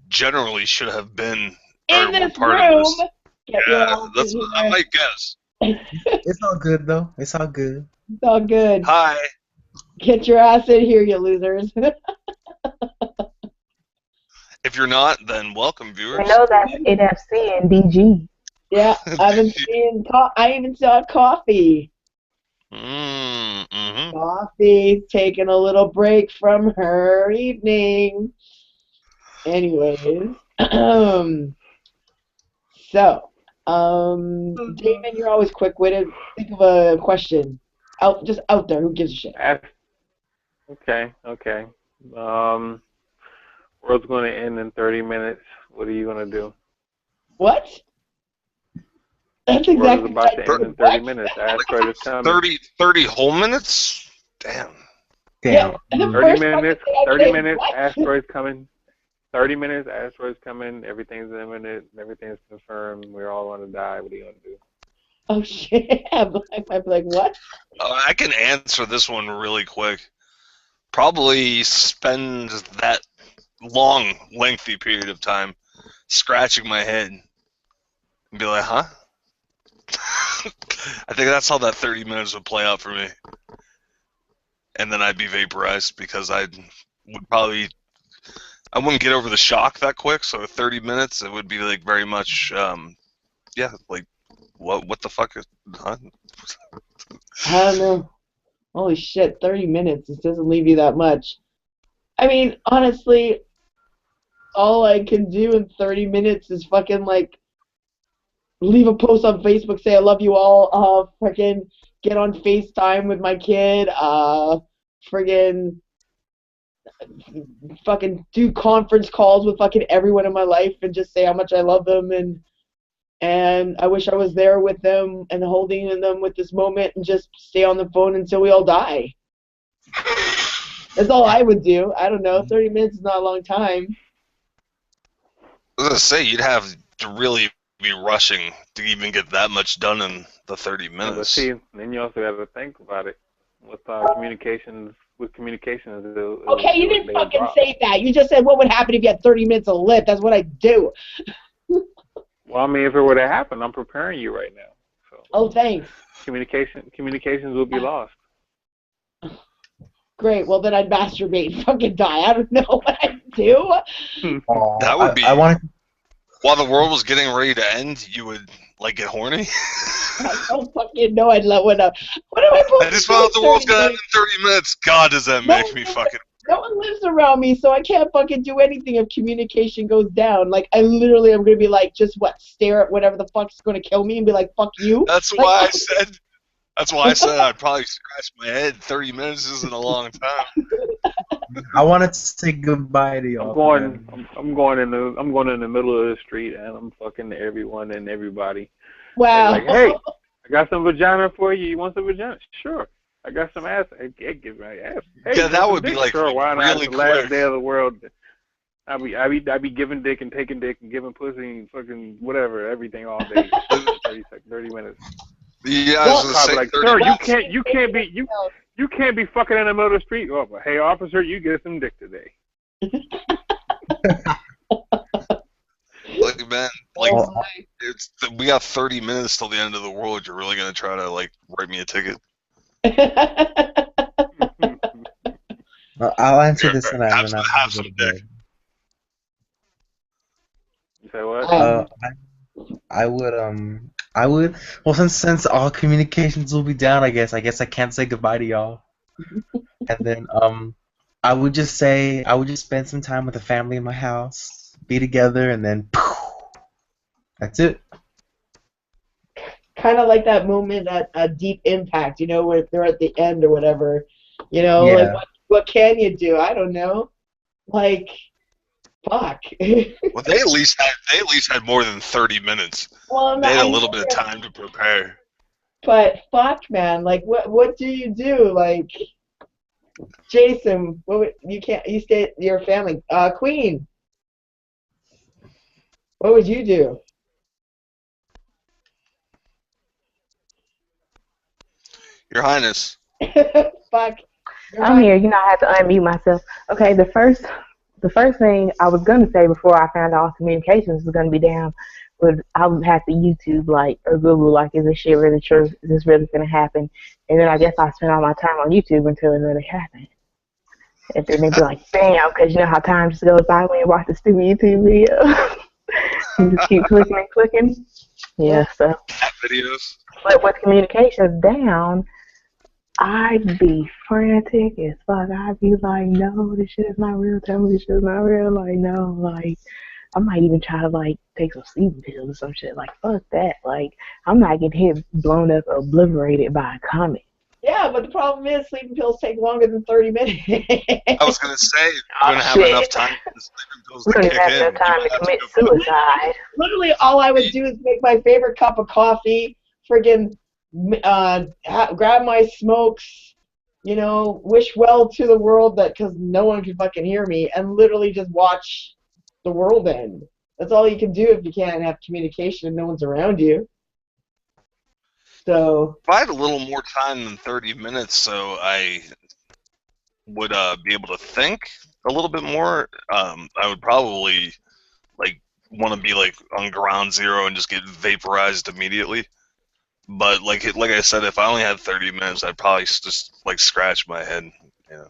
generally should have been In or were this part room. of this. Get your Yeah, asses that's in what I there. might guess. It's all good though. It's all good. It's all good. Hi. Get your ass in here, you losers. If you're not, then welcome, I viewers. know that's NFC and DG. Yeah, I even saw coffee. Mm-hmm. Coffee taking a little break from her evening. Anyways, so, Damon, you're always quick-witted. Think of a question. Just out there. Who gives a shit? Okay. World's going to end in 30 minutes. What are you going to do? What? That's World exactly is about what to I end in did. 30 What? minutes. Asteroid is coming. 30 whole minutes? Damn. Yeah, Damn. the 30 first minutes. fucking thing I 30 said, minutes. what? Asteroid's coming. 30 minutes. Asteroid's coming. Everything's imminent. Everything's confirmed. We're all going to die. What are you going to do? Oh shit! I'm like, what? I can answer this one really quick. Probably spend that long, lengthy period of time scratching my head and be like, huh? I think that's how that 30 minutes would play out for me. And then I'd be vaporized because I wouldn't get over the shock that quick. So 30 minutes, it would be like very much, like what the fuck is, huh? I don't know. Holy shit! 30 minutes. This doesn't leave you that much. I mean, honestly, all I can do in 30 minutes is fucking like leave a post on Facebook, say I love you all, fucking get on FaceTime with my kid, friggin' fucking do conference calls with fucking everyone in my life and just say how much I love them and I wish I was there with them and holding them with this moment and just stay on the phone until we all die. That's all I would do. I don't know. 30 minutes is not a long time. I was gonna say you'd have to really be rushing to even get that much done in the 30 But minutes. see, then you also have to think about it. With communications, Okay, you didn't fucking say that. You just said what would happen if you had 30 minutes of lit. That's what I do. Well, I mean, if it were to happen, I'm preparing you right now. So Oh, thanks. communications will be lost. Great. Well, then I'd masturbate and fucking die. I don't know what I'd do. That would be. I wanted. While the world was getting ready to end, you would like get horny. I don't fucking know. I'd let one up. What am I supposed I just to do? found out the in world's 30 gonna end minutes? in 30 minutes. God, does that make me fucking? No one lives around me, so I can't fucking do anything if communication goes down. Like, I literally am going to be like, just what, stare at whatever the fuck's going to kill me and be like, fuck you? That's Like, why I said. That's why I said I'd probably scratch my head. 30 minutes isn't a long time. I wanted to say goodbye to y'all. I'm going in the middle of the street and I'm fucking everyone and everybody. wow. Like, hey, I got some vagina for you. You want some vagina? Sure. I got some ass. Hey, give my ass. Hey, Yeah, that would be like sure. Why not? really It's the last quick. day of the world. I be giving dick and taking dick and giving pussy and fucking whatever, everything all day. 30 minutes. Yeah, I was Well, gonna I'd say be like, 30 sir, minutes. you can't be fucking in the middle of the street. Oh, but hey, officer, you get some dick today. Like, man, like, Oh Well, we got 30 minutes till the end of the world. You're really gonna try to like write me a ticket? my. I'll answer this and Have then some, I'm have gonna go some to dick. bed. You say what? Uh, I would well since all communications will be down, I guess I can't say goodbye to y'all. And then I would just spend some time with the family in my house, be together, and then that's it. Kind of like that moment at a Deep Impact, where they're at the end or whatever. Like Yeah. what can you do? I don't know. Like, fuck. Well, they at least had more than 30 minutes. Well, They had I a know, little bit of time to prepare. but fuck, man. Like, what do you do? Like, Jason, you can't. You stay at your family. Queen, what would you do? Your Highness. Fuck. I'm here. I have to unmute myself. Okay, the first thing I was gonna say before I found out communications was gonna be down was I would have to YouTube or Google is this shit really true? Is this really gonna happen? And then I guess I spent all my time on YouTube until it really happened. And then they'd be like, bam, because you know how time just goes by when you watch the stupid YouTube video. You just keep clicking and clicking. Yeah, so. Cat videos. But with communications down, I'd be frantic as fuck. I'd be like, no, this shit is not real. Tell me this shit is not real. Like, no, I might even try to take some sleeping pills or some shit. Like, fuck that. Like, I'm not getting hit, blown up, obliterated by a comet. Yeah, but the problem is sleeping pills take longer than 30 minutes. I was gonna say, you're gonna have shit. enough time for the sleeping pills We to don't kick even have in. enough time You to have commit go for the- suicide. Literally, all I would do is make my favorite cup of coffee, friggin' grab my smokes, wish well to the world because no one can fucking hear me, and literally just watch the world end. That's all you can do if you can't have communication and no one's around you. So. If I had a little more time than 30 minutes, so I would be able to think a little bit more, I would probably want to be on ground zero and just get vaporized immediately. But like I said, if I only had 30 minutes, I'd probably just scratch my head. Yeah.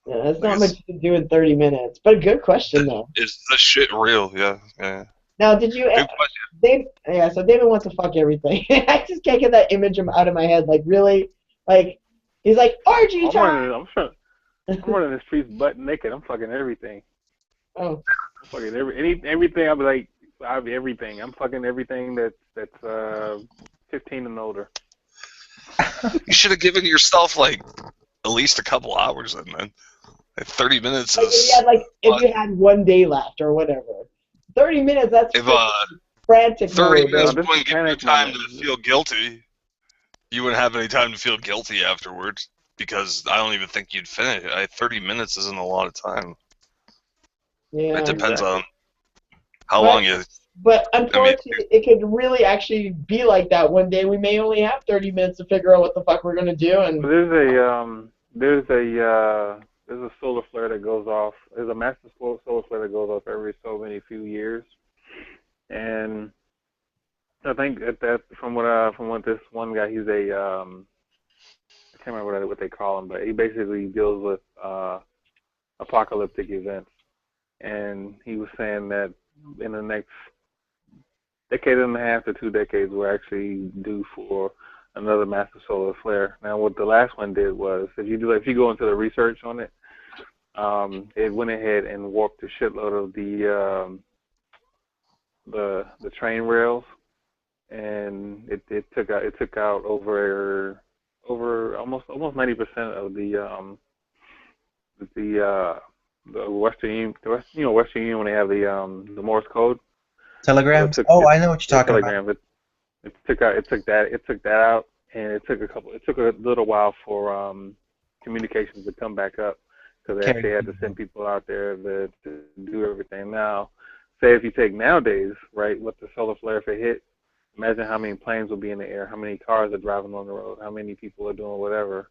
Yeah, that's not much you can do in 30 minutes. But a good question, though. Is the shit real? Yeah. Now, did you... Good question. So David wants to fuck everything. I just can't get that image out of my head. Like, really? Like, he's like, RG time! I'm running the streets butt naked. I'm fucking everything. Oh. I'm fucking everything. I'll be everything. I'm fucking everything that's 15 and older. You should have given yourself at least a couple hours then, man. 30 minutes is... If you had 1 day left or whatever. 30 minutes, that's frantic 30 mode. minutes This wouldn't is give you panic time moment. to feel guilty. You wouldn't have any time to feel guilty afterwards because I don't even think you'd finish. 30 minutes isn't a lot of time. Yeah. It depends on how long you... But unfortunately, it could really actually be like that one day. We may only have 30 minutes to figure out what the fuck we're going to do. And there's a solar flare that goes off. There's a massive solar flare that goes off every so many few years. And I think from what this one guy, he's I can't remember what they call him, but he basically deals with apocalyptic events. And he was saying that in the next decade and a half to 2 decades, we're actually due for another massive solar flare. Now, what the last one did was, if you go into the research on it, it went ahead and warped a shitload of the train rails, and it took out over almost 90% of the Western Union when they have the Morse code. Telegrams? So I know what you're talking Telegram, about. It took that out, and it took a little while for communications to come back up because they actually had to send people out there to do everything. Now, say if you take nowadays, right, what the solar flare if it hit, Imagine how many planes will be in the air, how many cars are driving on the road, how many people are doing whatever,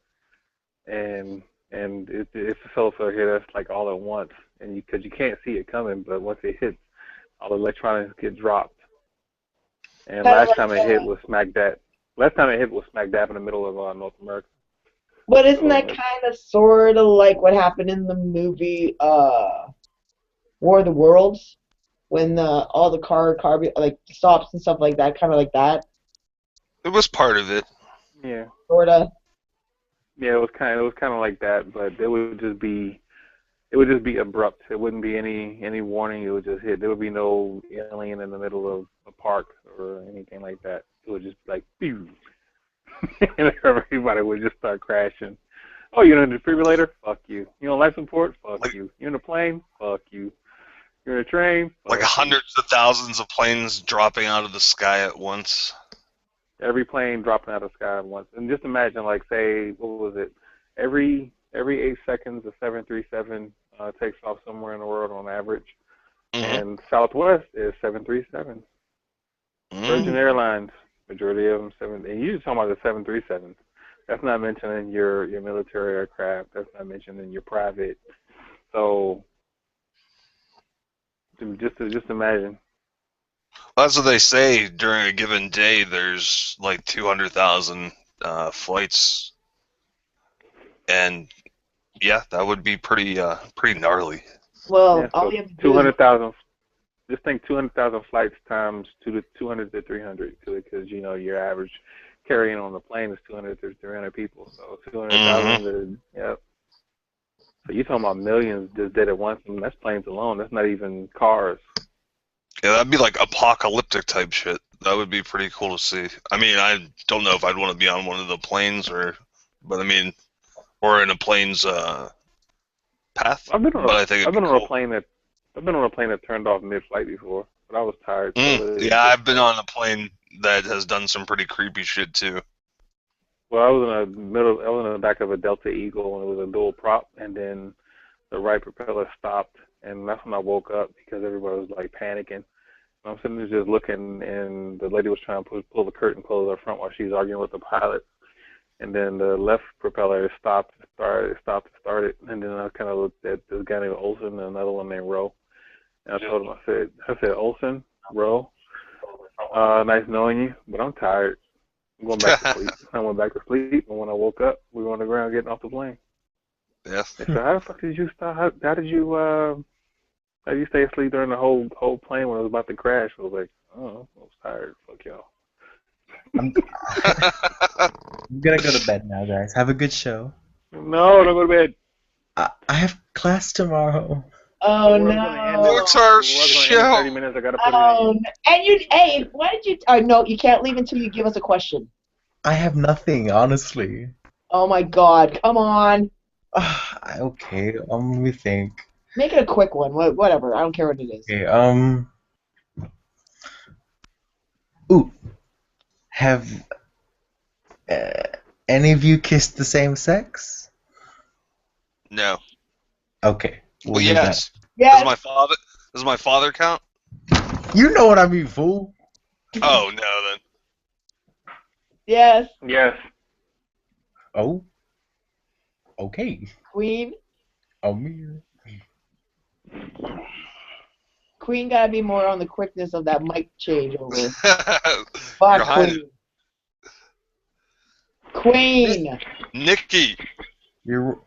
and it's so hit us like all at once, and because you can't see it coming, but once it hits, all the electronics get dropped. And Kind of last like, time it hit was smack dab. Last time it hit was smack dab in the middle of North America. but isn't So that kind of sort of like what happened in the movie War of the Worlds when all the car like stops and stuff like that, kind of like that, It was part of it. yeah, sort of. yeah, it was kind of like that, but it would just be abrupt. It wouldn't be any warning. It would just hit. There would be no alien in the middle of a park or anything like that. It would just be like, pew. And everybody would just start crashing. Oh, you're in the defibrillator? Fuck you. You on life support? Fuck Like- you. You're in a plane? Fuck you. You're in a train? Fuck Like you. hundreds of thousands of planes dropping out of the sky at once. Every plane dropping out of the sky at once. And just imagine, like, say, what was it? Every 8 seconds, a 737 takes off somewhere in the world on average. Mm-hmm. And Southwest is 737. Virgin Airlines, majority of them and you're just talking about the 737s. That's not mentioning your military aircraft. That's not mentioning your private. So just imagine. That's what they say. During a given day, there's like 200,000 flights, and yeah, that would be pretty gnarly. Well, Yeah, all so you have to do is 200,000. Just think 200,000 flights times 200 to 300, because your average carrying on the plane is 200 to 300 people. So 200,000 yep. So you're talking about millions just dead at once, and that's planes alone. That's not even cars. Yeah, that'd be like apocalyptic type shit. That would be pretty cool to see. I mean, I don't know if I'd want to be on one of the planes but I mean, or in a plane's path. I've been on But I think it'd be on cool. a plane that turned off mid-flight before, but I was tired. So Yeah, I've been on a plane that has done some pretty creepy shit too. Well, I was in the back of a Delta Eagle, and it was a dual prop, and then the right propeller stopped, and that's when I woke up because everybody was like panicking. And I'm sitting there just looking, and the lady was trying to pull the curtain close up front while she was arguing with the pilot. And then the left propeller stopped and started, and then I kind of looked at this guy named Olson and another one named Roe. And I told him, I said, Olson, Roe, nice knowing you, but I'm tired. I'm going back to sleep. I went back to sleep, and when I woke up, we were on the ground getting off the plane. Yeah. They said, how the fuck did you stop? How did you stay asleep during the whole plane when it was about to crash? I was like, oh, I was tired. Fuck y'all. I'm gonna go to bed now, guys. Have a good show. No, don't go to bed. I have class tomorrow. Oh We're gonna end no. What's our We're gonna end in 30 minutes. I gotta put it Oh, in. and why did you? No, you can't leave until you give us a question. I have nothing, honestly. Oh my God! Come on, Okay, let me think. make it a quick one. Whatever. I don't care what it is. Okay, ooh, have any of you kissed the same sex? No. Okay, we'll Well, leave that. yes. Yes. Does my father count? You know what I mean, fool. Oh no, then. Yes. Yes. Oh. Okay. Queen. Amir. Queen gotta be more on the quickness of that mic changeover. Your Fuck Highness. Queen. Nikki. You're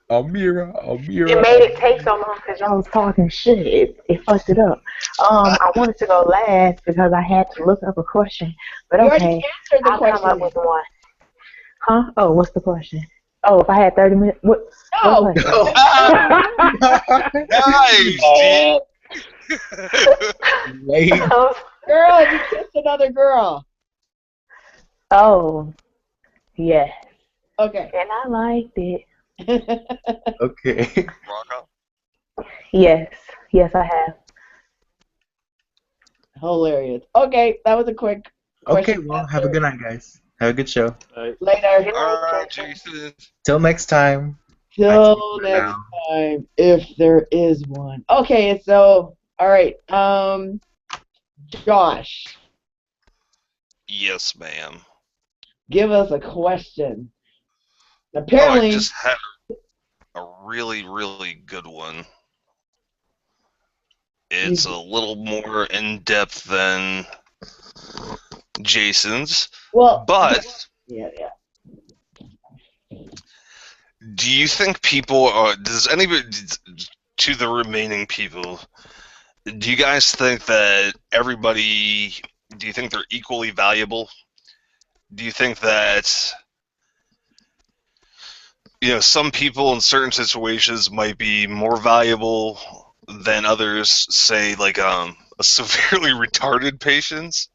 Amira. It made it take so long because y'all was talking shit. It fucked it up. I wanted to go last because I had to look up a question. But You okay, already answered the I'll come up question. with one. Huh? Oh, what's the question? Oh, if I had 30 minutes, what? No. What question? Nice, Oh, Late. girl, you kissed another girl. Oh, yes. Okay. And I liked it. Okay. Rock on. Yes. Yes, I have. Hilarious. Okay, that was a quick Okay, question. well, have a good night, guys. Have a good show. Later. All right, Jason. Till next time. Till I next think time, if there is one. Okay, so all right. Josh, Yes, ma'am. Give us a question. Oh, I Apparently, just had a really, really good one. It's a you, little more in depth than Jason's, well, but yeah, yeah. do you think people are? Does anybody, to the remaining people, do you guys think that everybody? Do you think they're equally valuable? Do you think that some people in certain situations might be more valuable than others? Say like a severely retarded patient,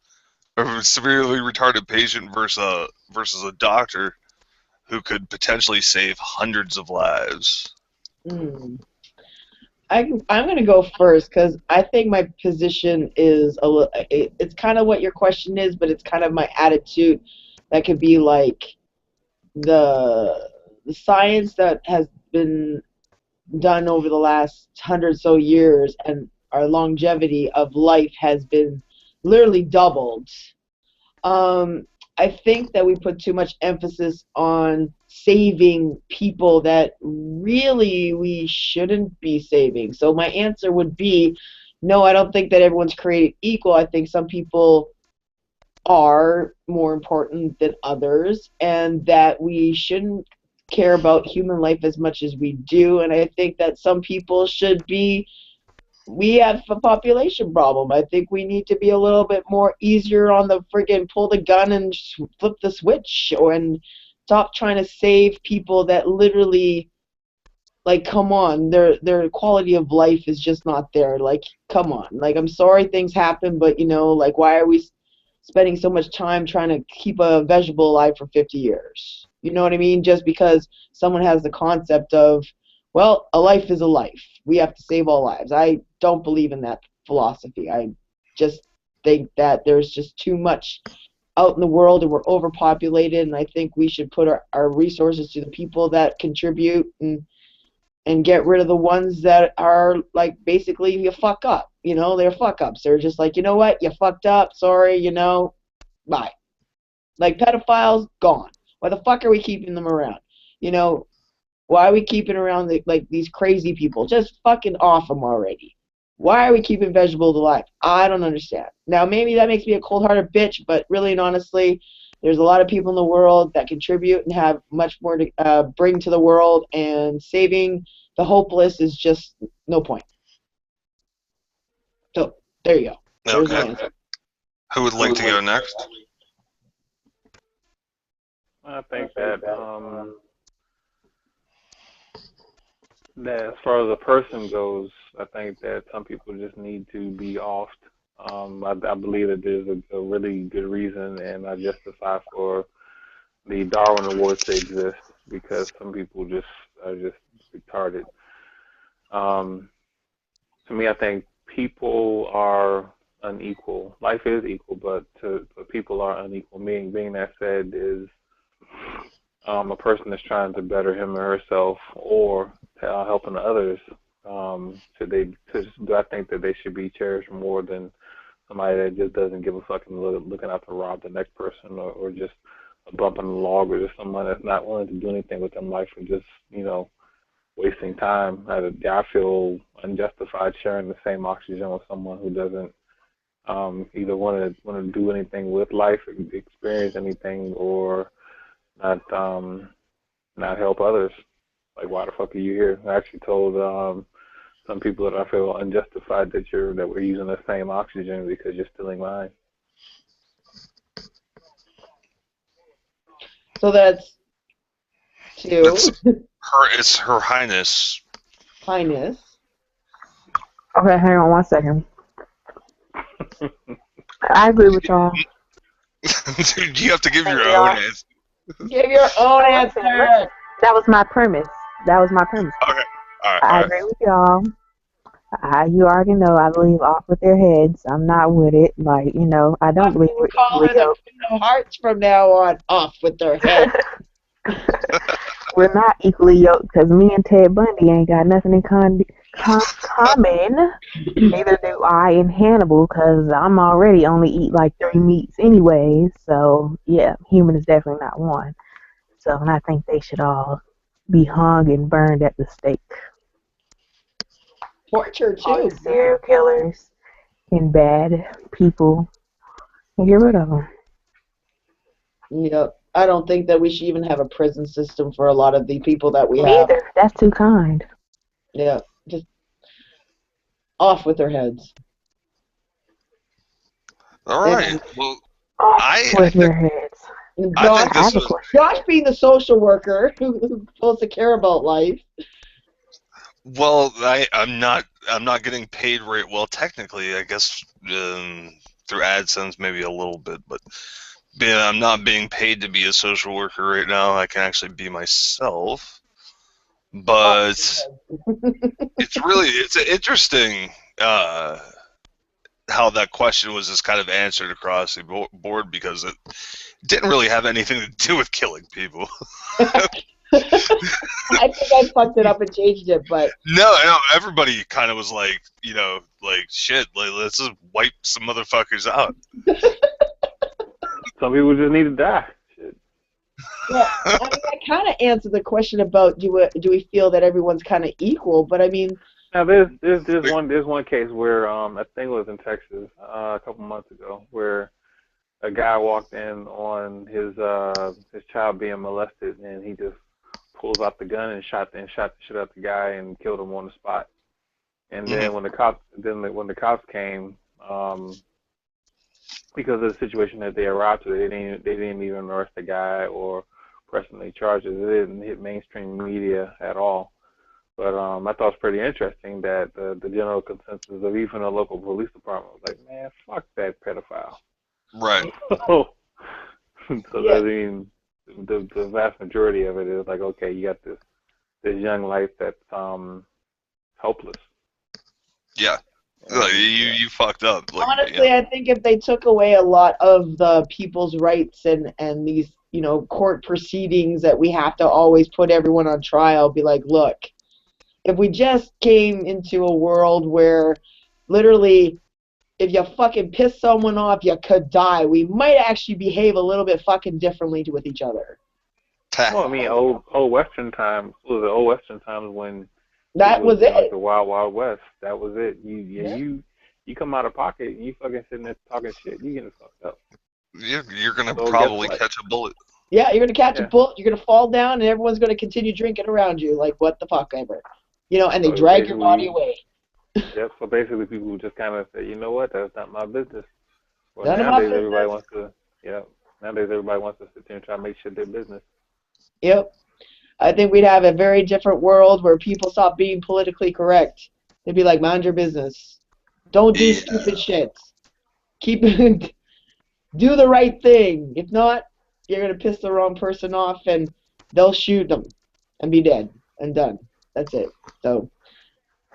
or a severely retarded patient versus a doctor who could potentially save hundreds of lives. Mm. I'm going to go first because I think my position is it's kind of what your question is, but it's kind of my attitude. That could be like the science that has been done over the last 100 or so years, and our longevity of life has been literally doubled. Um, I think that we put too much emphasis on saving people that really we shouldn't be saving. So my answer would be no, I don't think that everyone's created equal. I think some people are more important than others, and that we shouldn't care about human life as much as we do. And I think that some people should be, we have a population problem. I think we need to be a little bit more easier on the friggin' pull the gun and flip the switch, and stop trying to save people that literally, like, come on, their quality of life is just not there. Like, come on. Like, I'm sorry things happen, but like, why are we spending so much time trying to keep a vegetable alive for 50 years? You know what I mean? Just because someone has the concept of, well, a life is a life. We have to save all lives. I don't believe in that philosophy. I just think that there's just too much out in the world, and we're overpopulated, and I think we should put our resources to the people that contribute, and get rid of the ones that are like basically you fuck up. They're fuck ups. They're just like, you know what, you fucked up, sorry, bye. Like pedophiles, gone. Why the fuck are we keeping them around? Why are we keeping around like these crazy people? Just fucking off them already. Why are we keeping vegetables alive? I don't understand. Now maybe that makes me a cold-hearted bitch, but really and honestly, there's a lot of people in the world that contribute and have much more to bring to the world, and saving the hopeless is just no point. So there you go. There's my Okay. answer. Who would like to go next? I think that as far as a person goes, I think that some people just need to be offed. I believe that there's a really good reason, and I justify for the Darwin Awards to exist, because some people just are just retarded. Um, to me, I think people are unequal. Life is equal, but people are unequal. Being that said, is a person that's trying to better him or herself, or helping others. Do I think that they should be cherished more than somebody that just doesn't give a fuck and looking out to rob the next person, or just a bump in the log, or just someone that's not willing to do anything with their life, or just wasting time. I feel unjustified sharing the same oxygen with someone who doesn't either want to do anything with life, experience anything, or not help others. Like, why the fuck are you here? I actually told some people that I feel unjustified that we're using the same oxygen because you're stealing mine. So that's two. It's Her Highness. Highness. Okay, hang on 1 second. I agree with y'all. Dude, you have to give your own answer. Give your own answer. That was my premise. Okay. All right. I agree with y'all. You already know I believe off with their heads. I'm not with it. Like, I don't believe we're Call her the Queen of Hearts from now on. Off with their heads. We're not equally yoked, because me and Ted Bundy ain't got nothing in Common. Neither do I in Hannibal, because I'm already only eat like 3 meats anyway. So yeah, human is definitely not one. So and I think they should all be hung and burned at the stake. Torture All too. the serial killers and bad people, get rid of them. Yep. I don't think that we should even have a prison system for a lot of the people that we have. Neither. That's too kind. Yeah. Just off with their heads. All right. Well, Off I with think their heads. I Josh, think I this have a was question. Josh being the social worker who's supposed to care about life. well. I'm not getting paid right. Well, technically, I guess through AdSense maybe a little bit, but I'm not being paid to be a social worker right now. I can actually be myself. But it's interesting how that question was just kind of answered across the board because it didn't really have anything to do with killing people. I think I fucked it up and changed it, but No, everybody kind of was like, like shit, like let's just wipe some motherfuckers out. Some people just need to die. Shit. well, I mean, I kind of answered the question about do we feel that everyone's kind of equal, but I mean, Now there's one case where I think it was in Texas a couple months ago where a guy walked in on his child being molested and he just pulls out the gun and shot the shit out the guy and killed him on the spot. And then when the cops came, because of the situation that they arrived to, they didn't even arrest the guy or press any charges. It didn't hit mainstream media at all. But I thought it was pretty interesting that the general consensus of even the local police department was like, man, fuck that pedophile. Right. So Yeah. I mean, the vast majority of it is like, okay, you got this young life that's helpless. Yeah. Like, you fucked up. Like, honestly, I think if they took away a lot of the people's rights and these, court proceedings that we have to always put everyone on trial, be like, look, if we just came into a world where literally if you fucking piss someone off, you could die, we might actually behave a little bit fucking differently with each other. Well, I mean, old Western times. Was it old Western times when That it was like it. the Wild Wild West? That was it. Yeah. You come out of pocket and you fucking sitting there talking shit. You getting fucked up. you're gonna So guess probably what? catch a bullet. Yeah, you're gonna catch a Yeah. bullet, you're gonna fall down, and everyone's gonna continue drinking around you, like what the fuck ever. And they So drag your body basically, away. yep. So basically, people just kind of say, you know what? That's not my business. Well, None of my nowadays everybody business. wants to. Yeah. Nowadays everybody wants to sit there and try to make shit their business. Yep. I think we'd have a very different world where people stop being politically correct. They'd be like, mind your business. Don't do Yeah. stupid shit. Keep do the right thing. If not, you're gonna piss the wrong person off, and they'll shoot them and be dead and done. That's it. So,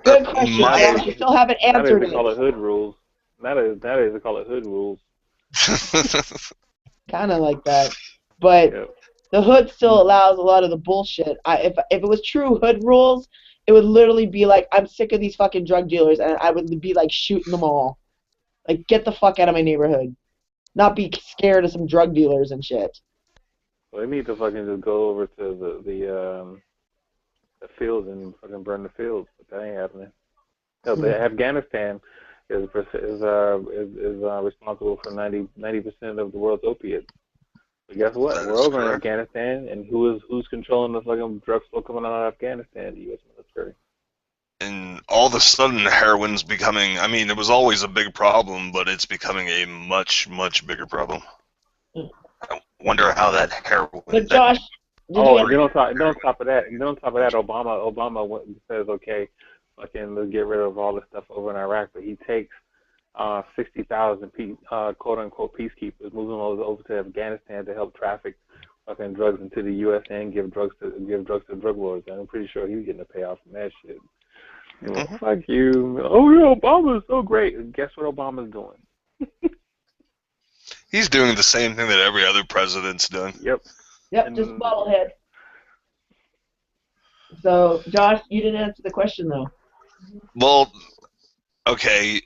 good question, Josh. You still haven't answered Nowadays they call it it. hood rules. Nowadays they call it hood rules. Kind of like that, but Yep. the hood still allows a lot of the bullshit. If it was true hood rules, it would literally be like, I'm sick of these fucking drug dealers, and I would be like shooting them all. Like, get the fuck out of my neighborhood. Not be scared of some drug dealers and shit. Well, they need to fucking just go over to the fields and fucking burn the fields, but that ain't happening. No, but Afghanistan is responsible for 90% of the world's opiates. But guess what? That We're is over in correct. Afghanistan, and who's controlling the fucking drug flow coming out of Afghanistan? The U.S. military. And all of a sudden, heroin's becoming. I mean, it was always a big problem, but it's becoming a much, much bigger problem. I wonder how that heroin. But Josh, And then on top of that, Obama says, okay, fucking let's get rid of all this stuff over in Iraq, but he takes 60,000 quote unquote peacekeepers, moving over to Afghanistan to help traffic fucking drugs into the U.S. and give drugs to drug lords. And I'm pretty sure he's getting a payoff from that shit. Fuck you. Oh yeah, Obama's so great. And guess what Obama's doing? He's doing the same thing that every other president's done. Yep. Yep, just bobblehead. So, Josh, you didn't answer the question, though. Well, okay.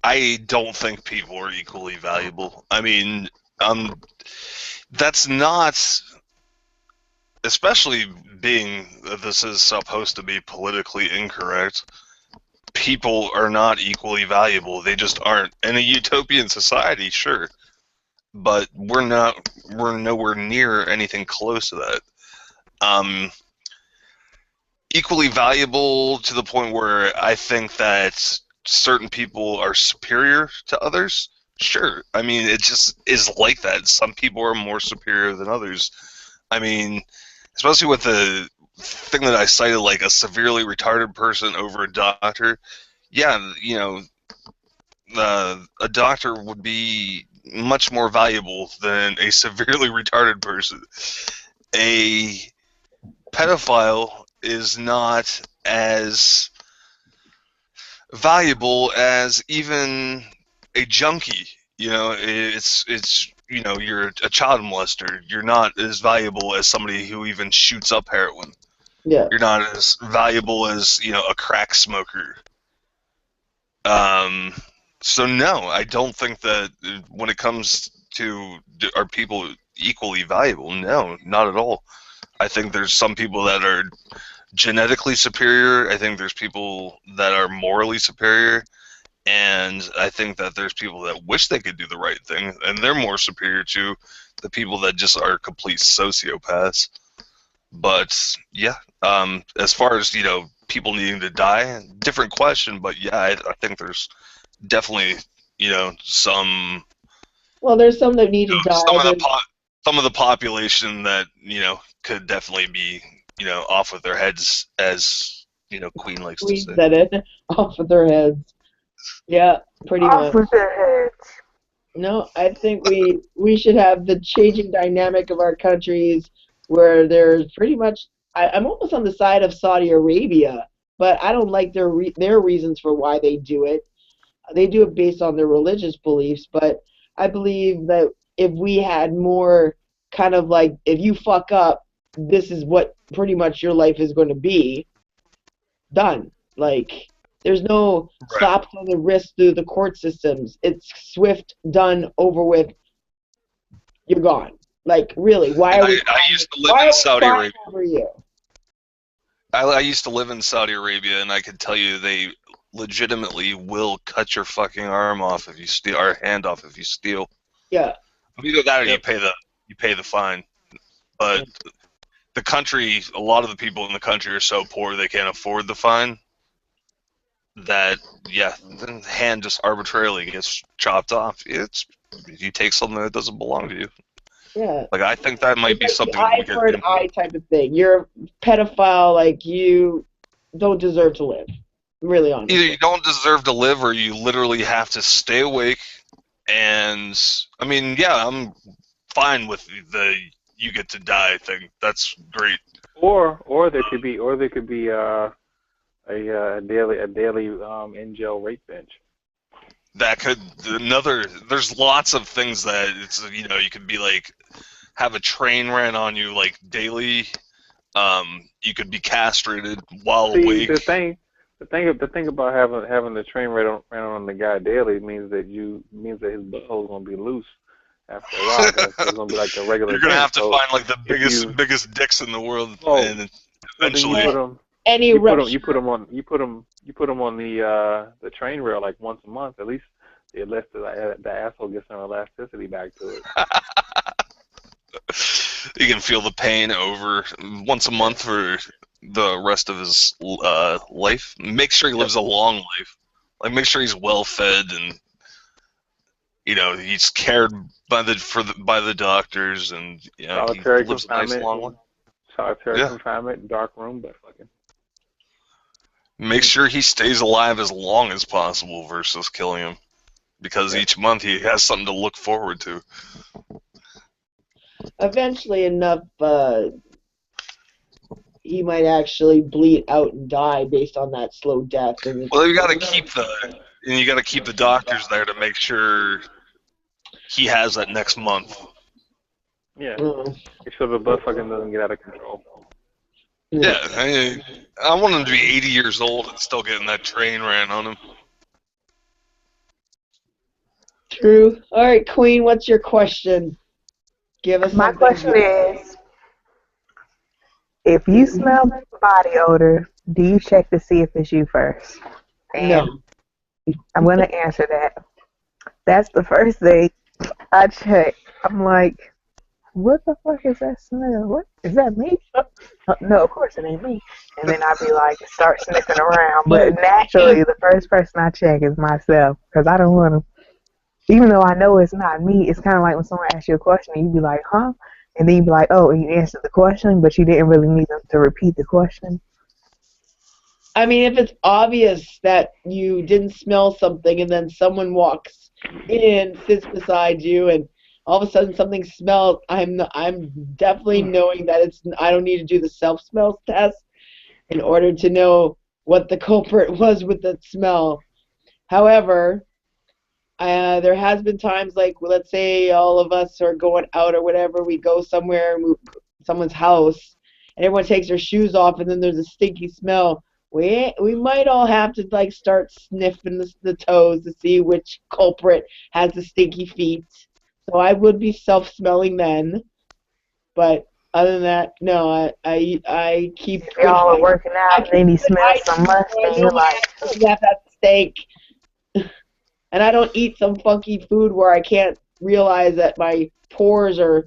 I don't think people are equally valuable. I mean, that's not, especially being that this is supposed to be politically incorrect. People are not equally valuable. They just aren't. In a utopian society, sure, but we're not. We're nowhere near anything close to that. Um, Equally valuable to the point where I think that certain people are superior to others. Sure, I mean it just is like that. Some people are more superior than others. I mean, especially with the thing that I cited, like a severely retarded person over a doctor. Yeah, a doctor would be much more valuable than a severely retarded person. A pedophile is not as valuable as even a junkie. You're a child molester. You're not as valuable as somebody who even shoots up heroin. Yeah. You're not as valuable as a crack smoker. Um, so no, I don't think that when it comes to are people equally valuable? No, not at all. I think there's some people that are genetically superior. I think there's people that are morally superior. And I think that there's people that wish they could do the right thing, and they're more superior to the people that just are complete sociopaths. But yeah, as far as people needing to die, different question. But yeah, I think there's definitely some Well, there's some that need to die. some of the population that could definitely be off with their heads, as Queen likes to Queen say. said it off with their heads. Yeah, pretty Off much. with their heads. No, I think we should have the changing dynamic of our countries where there's pretty much. I'm almost on the side of Saudi Arabia, but I don't like their reasons for why they do it. They do it based on their religious beliefs, but I believe that if we had more kind of like if you fuck up, this is what pretty much your life is going to be done. Like there's no Right. slaps on the wrist through the court systems. It's swift, done, over with. You're gone. Like really, why And are we I crying? used to live Why in are we Saudi crying Arabia. over you? I used to live in Saudi Arabia, and I could tell you they legitimately will cut your fucking arm off if you steal, or hand off if you steal. Yeah. Either that or Yep. you pay the fine. But the country, a lot of the people in the country are so poor they can't afford the fine. That the hand just arbitrarily gets chopped off. You take something that doesn't belong to you. Yeah. Like I think that might It's be like the something that we eye could. for an eye type of thing. You're a pedophile, like you don't deserve to live. Really Either honestly. you don't deserve to live, or you literally have to stay awake. And I mean, yeah, I'm fine with the you get to die thing. That's great. Or there could be a daily in jail rape bench. That could There's lots of things that it's you could be like have a train ran on you like daily. You could be castrated while See, awake. the thing about having the train ran on the guy daily means that his butthole's gonna be loose after a while. It's gonna be like a regular You're gonna thing. have to So find like the if you biggest dicks in the world, oh and well, then eventually Any you put them on the train rail like once a month at least. It lets the asshole get some elasticity back to it. you can feel the pain over once a month for the rest of his life. Make sure he lives a long life. Like make sure he's well fed and he's cared by the doctors, and he Solitary lives a nice long life. Yeah. confinement, dark room, but fucking. Make sure he stays alive as long as possible versus killing him, because Yep. each month he has something to look forward to. eventually enough he might actually bleed out and die based on that slow death. And Well, you got to keep the doctors there to make sure he has that next month. Yeah. Mm. Make sure the butt fucking doesn't get out of control. Yeah, I want him to be 80 years old and still getting that train ran on him. True. All right, Queen, what's your question? Give us My something question good. is, if you smell body odor, do you check to see if it's you first? And No. I'm going to answer that. That's the first thing I check. I'm like, what the fuck is that smell? What is that me? No, of course it ain't me. And then I'd be like, start sniffing around. But naturally, the first person I check is myself because I don't want to. Even though I know it's not me, it's kind of like when someone asks you a question, and you be like, huh? And then you be like, oh, and you answered the question, but you didn't really need them to repeat the question. I mean, if it's obvious that you didn't smell something and then someone walks in, sits beside you, and all of a sudden something smells, I'm definitely knowing that it's I don't need to do the self smells test in order to know what the culprit was with the smell. However, there has been times like let's say all of us are going out or whatever, we go somewhere, someone's house, and everyone takes their shoes off, and then there's a stinky smell. We might all have to like start sniffing the toes to see which culprit has the stinky feet. So I would be self-smelling then, but other than that, no, I keep If good y'all are hygiene. working I out and keep then you good smell some hygiene, must, so I and know you're my like, ass doesn't have that stink. And I don't eat some funky food where I can't realize that my pores are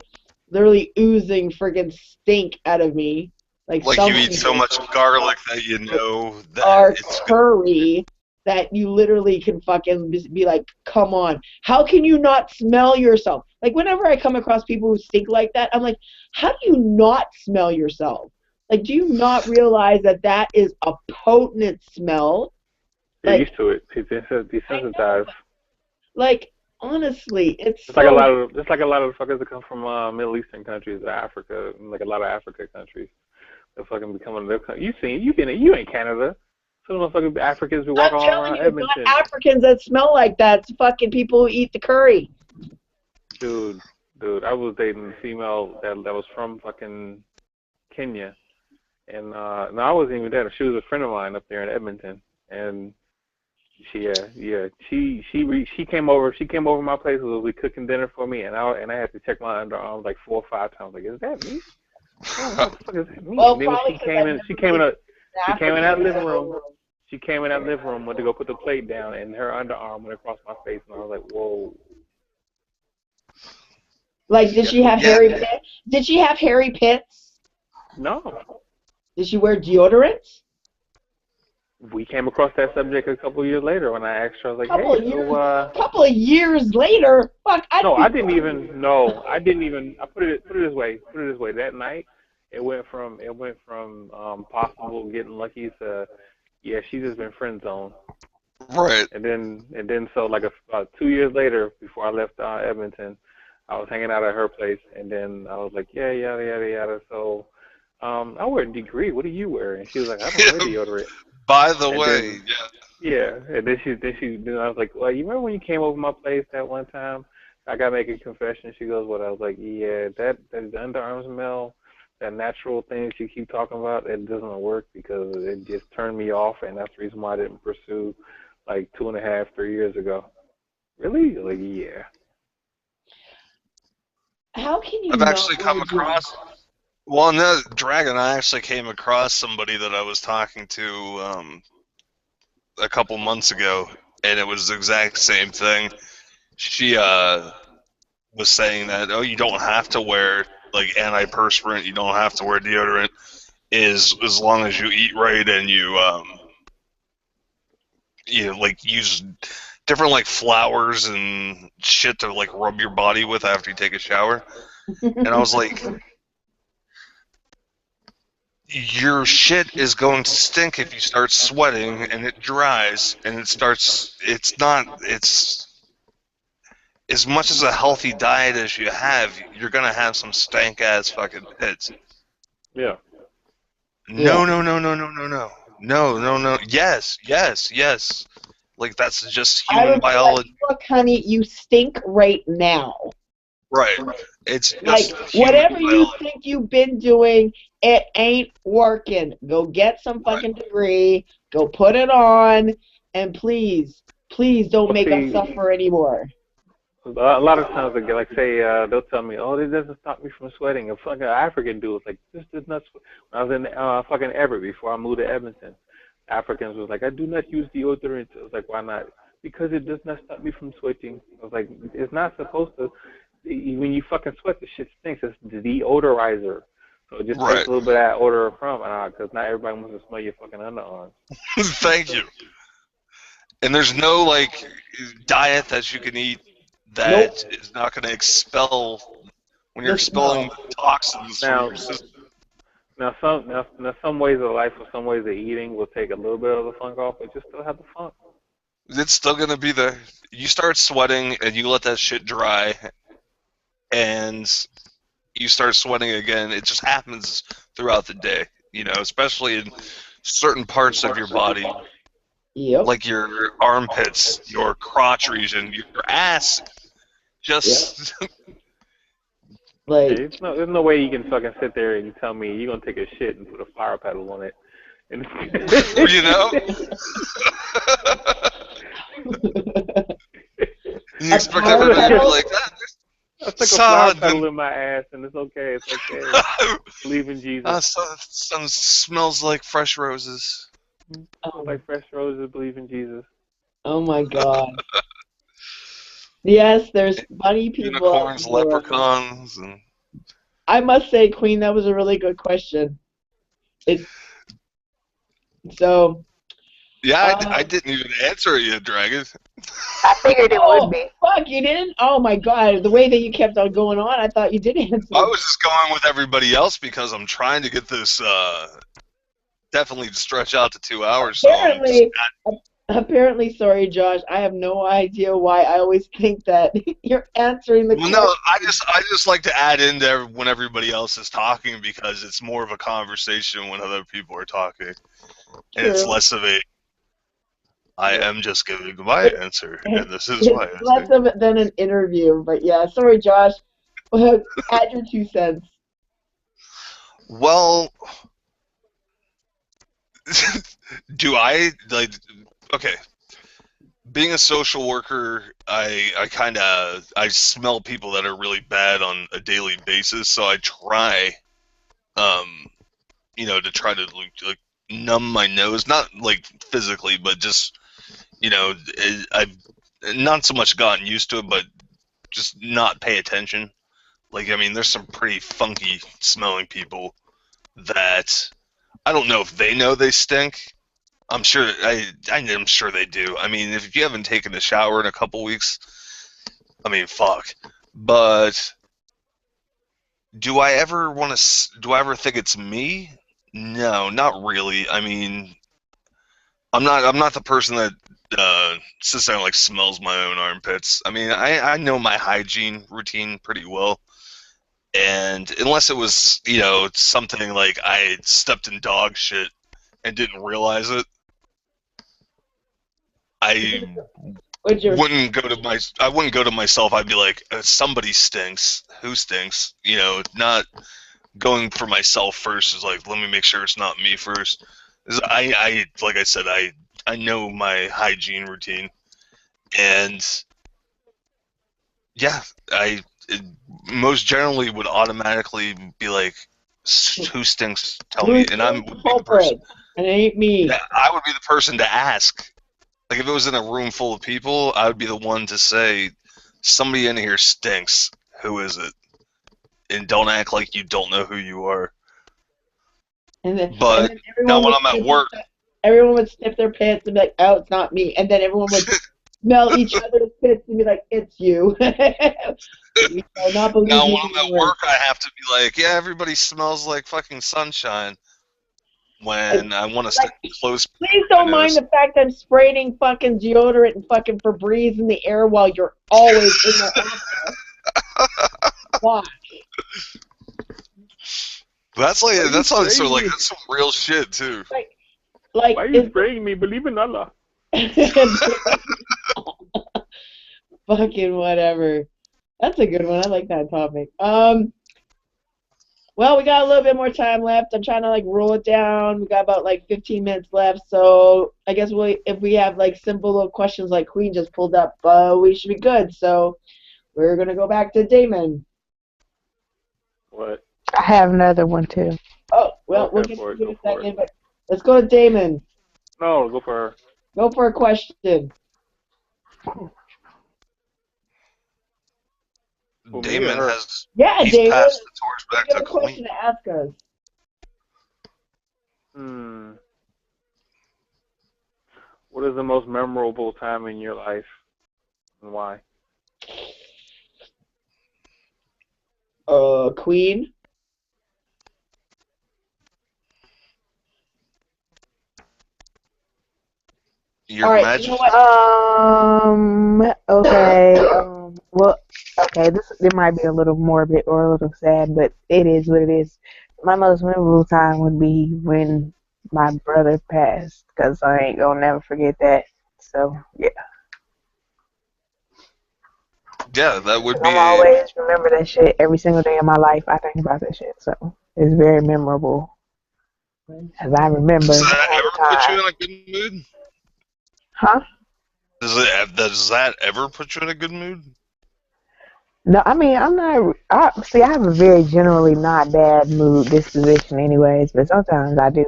literally oozing friggin' stink out of me. Like Like some you eat so people much garlic that you know that are it's gonna. curry that you literally can fucking just be like, come on. How can you not smell yourself? Like whenever I come across people who stink like that, I'm like, how do you not smell yourself? Like, do you not realize that that is a potent smell? You're Like, used to it. It's I know. desensitized. Like, honestly, it's It's like a so. lot of the fuckers that come from Middle Eastern countries, Africa, like a lot of Africa countries. They're fucking becoming. You in Canada. Some of the fucking Africans be I'm walking all telling around you, it's not Edmonton. Africans that smell like that. It's fucking people who eat the curry. Dude, I was dating a female that was from fucking Kenya, and no, I wasn't even there. She was a friend of mine up there in Edmonton, and she came over. She came over to my place. We cooking dinner for me, and I had to check my underarms like 4 or 5 times. Like, is that me? Oh, what the fuck is that me? Well, And then when probably because I've never been to she came in Africa. that living room. So, She came in that living room, went to go put the plate down, and her underarm went across my face, and I was like, whoa. like, did Guess she what? have Yeah, hairy pits? Did she have hairy pits? No, Did she wear deodorant? we came across that subject a couple of years later when I asked her. I was like, Couple hey, of so years. Couple of years later. Fuck, I'd no, be. I didn't even. No, I didn't even. I put it this way. Put it this way. That night, it went from possible getting lucky to yeah, she's just been friend zoned. right. And then so like about 2 years later, before I left Edmonton, I was hanging out at her place, and then I was like, yeah, yada yada yada. So, I wear a degree. What do you wear? And she was like, I don't wear deodorant. By the And then way, yeah. yeah, and then I was like, well, you remember when you came over my place that one time? I gotta make a confession. She goes, what? I was like, yeah, that underarm smell, that natural thing you keep talking about, it doesn't work because it just turned me off, and that's the reason why I didn't pursue like 2.5, 3 years ago. Really? Like, yeah. How can you I've not actually wear come deodorant? across. Well, no, Dragon. I actually came across somebody that I was talking to a couple months ago, and it was the exact same thing. She was saying that you don't have to wear like antiperspirant, you don't have to wear deodorant, is as long as you eat right and you like use different like flowers and shit to like rub your body with after you take a shower. And I was like, your shit is going to stink if you start sweating and it dries and it's not, it's as much as a healthy diet as you have, you're gonna have some stank ass fucking pits. Yeah. Yeah. No, no, no, no, no, no, no. No, no, no. Yes, yes, yes. Like that's just I human would be like, biology. look, honey, you stink right now. Right. It's Like, just human whatever you biology. think you've been doing, it ain't working. Go get some Right. fucking degree, go put it on, and please, please don't make us See, suffer anymore. a lot of times, like say, they'll tell me, "Oh, this doesn't stop me from sweating." A fucking African dude was like, "This does not." When I was in fucking Everett before I moved to Edmonton, Africans was like, "I do not use deodorant." I was like, "Why not?" Because it does not stop me from sweating. I was like, "It's not supposed to. When you fucking sweat, the shit stinks. It's the deodorizer. So it just takes Right. a little bit of that odor from, because not everybody wants to smell your fucking underarms." Thank you. And there's no like diet that you can eat Nope. that is not going to expel when you're The expelling smell. toxins from Now, your system. now, some ways of life or some ways of eating will take a little bit of the funk off, but you still have the funk. It's still going to be there. You start sweating and you let that shit dry, and you start sweating again. It just happens throughout the day, especially in certain parts of your body, Yep. like your armpits, your crotch region, your ass. Just Like, There's no way you can fucking sit there and tell me you're gonna take a shit and put a fire pedal on it. And you know. You expect power everybody to be pedal? like that. I stuck a flower Son, pedal in my ass, and it's okay. It's okay. Believe in Jesus. son smells like fresh roses. Smells like fresh roses. Believe in Jesus. oh my God. Yes, there's funny people out Unicorns, in the world. leprechauns, and I must say, Queen, that was a really good question. So. yeah, I didn't even answer it yet, Dragon. I figured it would be. Fuck, you didn't? Oh my God, the way that you kept on going on, I thought you did answer. I was just going with everybody else because I'm trying to get this definitely to stretch out to 2 hours. So I'm just, Apparently, sorry, Josh, I have no idea why I always think that you're answering the question. no, I just like to add in there when everybody else is talking because it's more of a conversation when other people are talking, and it's True. less of a. I am just giving my answer, and this is It's my answer. less of it than an interview, but yeah, sorry, Josh. Add your 2 cents. Well, do I like? Okay, being a social worker, I smell people that are really bad on a daily basis, so I try, to try to like numb my nose, not like physically, but just I've not so much gotten used to it, but just not pay attention. Like, I mean, there's some pretty funky smelling people that I don't know if they know they stink. I'm sure I'm sure they do. I mean, if you haven't taken a shower in a couple weeks, I mean, fuck. But do I ever think it's me? No, not really. I mean, I'm not the person that sits there and like smells my own armpits. I mean, I know my hygiene routine pretty well. And unless it was, something like I stepped in dog shit and didn't realize it, I wouldn't go to myself. I'd be like, somebody stinks. Who stinks? Not going for myself first is like, let me make sure it's not me first. Like I said, I know my hygiene routine, and yeah, most generally would automatically be like, who stinks? Tell me, and I'm would be the person. And it ain't me. Yeah, I would be the person to ask. Like if it was in a room full of people, I would be the one to say, somebody in here stinks. Who is it? And don't act like you don't know who you are. But now when I'm at work, everyone would sniff their pants and be like, "Oh, it's not me," and then everyone would smell each other's pits and be like, "It's you." Now when I'm at work, I have to be like, "Yeah, everybody smells like fucking sunshine." When I want to stick close. Please don't mind the fact I'm spraying fucking deodorant and fucking Febreze in the air while you're always in the office. Why? That's some real shit too. Like why are you spraying me? Believe in Allah. Fucking whatever. That's a good one. I like that topic. Well, we got a little bit more time left. I'm trying to like roll it down. We got about like 15 minutes left, so I guess if we have like simple little questions like Queen just pulled up, we should be good. So we're gonna go back to Damon. What? I have another one too. Oh, well, Okay, we'll get for to it, you in go a for it. second, but let's go to Damon. No, go for her. Go for a question. Who, me or Damon her? has Yeah, he's Damon. passed the torch back You to have a question Queen. to ask us. What is the most memorable time in your life, and why? Queen. Your All right, you know Majesty. what? Okay. Well, okay. This might be a little morbid or a little sad, but it is what it is. My most memorable time would be when my brother passed, because I ain't gonna never forget that. So yeah, Yeah, that would 'cause be I'm always remember that shit every single day of my life. I think about that shit, so it's very memorable. As I remember Does that all the ever put you time. in a good mood? Huh? Does that ever put you in a good mood? No, I mean I'm not. I have a very generally not bad mood disposition, anyways. But sometimes I do.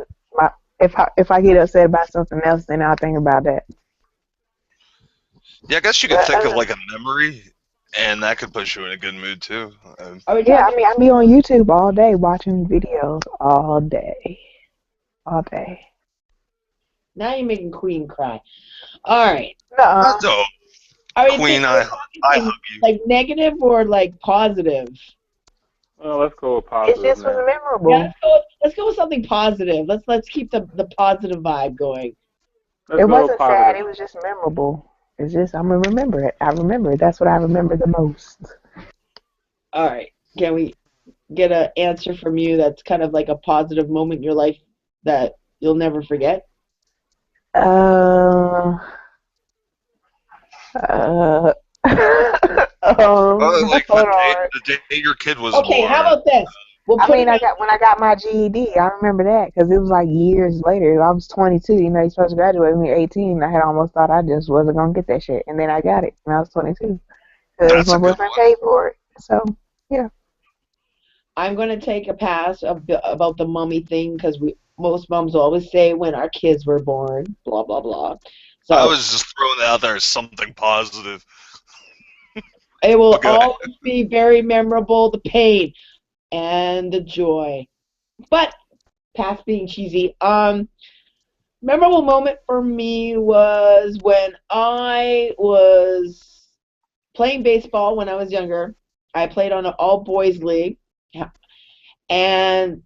If I get upset about something else, then I'll think about that. Yeah, I guess you could But think of like a memory, and that could put you in a good mood too. Are we yeah, I talking? mean I be on YouTube all day watching videos all day, all day. Now you're making Queen cry. All right. No, So, Are we Queen, we're I talking hug you. like negative or like positive? Well, let's go with it positive just was then. Yeah, memorable. let's go with something positive. Let's keep the positive vibe going. Let's It go with wasn't sad. positive. It was just memorable. It's just I'm gonna remember it. I remember it. That's what I remember the most. All right. Can we get an answer from you that's kind of like a positive moment in your life that you'll never forget? Uh, uh, Like hold on. the day your kid was Okay, how born. about this? We'll I put mean, it I on. got when I got my GED. I remember that because it was like years later. I was 22. You know, you're supposed to graduate when you're 18. I had almost thought I just wasn't gonna get that shit, and then I got it when I was 22 because That's my a good boyfriend one. paid for it. So yeah. I'm gonna take a pass about the mummy thing because we most moms always say when our kids were born, blah blah blah. I So was just throwing it out there as something positive. it will But go ahead. always be very memorable, the pain and the joy. But past being cheesy, memorable moment for me was when I was playing baseball when I was younger. I played on an all boys league, yeah, and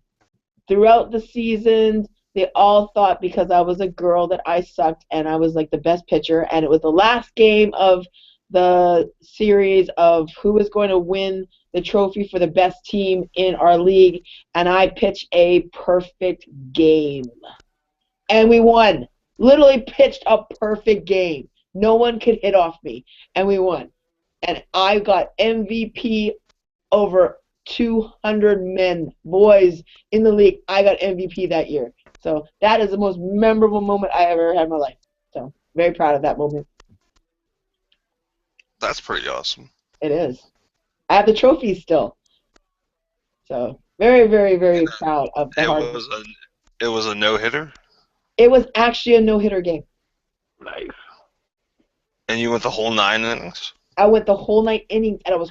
throughout the seasons, they all thought because I was a girl that I sucked and I was like the best pitcher. And it was the last game of the series of who was going to win the trophy for the best team in our league. And I pitched a perfect game. And we won. Literally pitched a perfect game. No one could hit off me. And we won. And I got MVP over 200 men, boys in the league. I got MVP that year. So that is the most memorable moment I ever had in my life. So very proud of that moment. That's pretty awesome. It is. I have the trophy still. So very, very, very proud of the It hard work. was it was a no hitter, It was actually a no-hitter game. Nice. and you went the whole 9 innings. I went the whole night innings and I was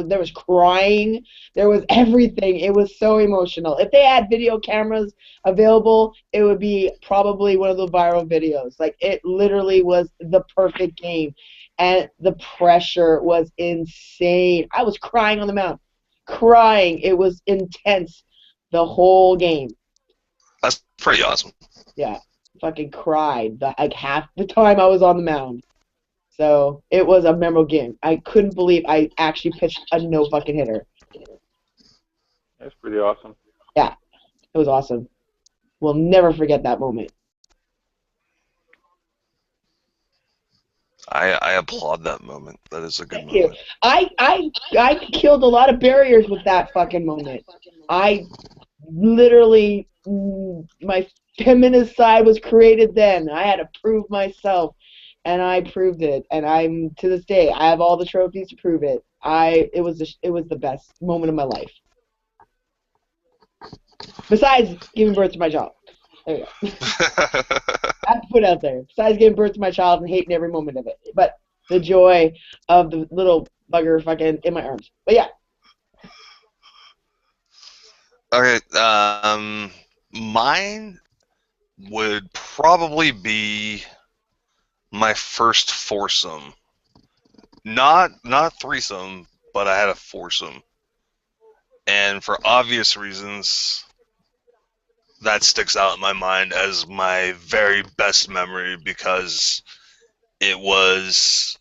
there was crying. There was everything. It was so emotional. If they had video cameras available, it would be probably one of the viral videos. Like it literally was the perfect game. And the pressure was insane. I was crying on the mound. Crying. It was intense the whole game. That's pretty awesome. Yeah. Fucking cried like half the time I was on the mound. So it was a memorable game. I couldn't believe I actually pitched a no fucking hitter. That's pretty awesome. Yeah, it was awesome. We'll never forget that moment. I applaud that moment. That is a good Thank you. moment. I killed a lot of barriers with that fucking moment. I literally, my feminist side was created then. I had to prove myself, and I proved it. And I'm to this day, I have all the trophies to prove it. It was the best moment of my life. Besides giving birth to my child. There you go. I have to put it out there. Besides giving birth to my child and hating every moment of it. But the joy of the little bugger fucking in my arms. But yeah. Okay, mine would probably be my first foursome. Not threesome, but I had a foursome. And for obvious reasons, that sticks out in my mind as my very best memory because it was,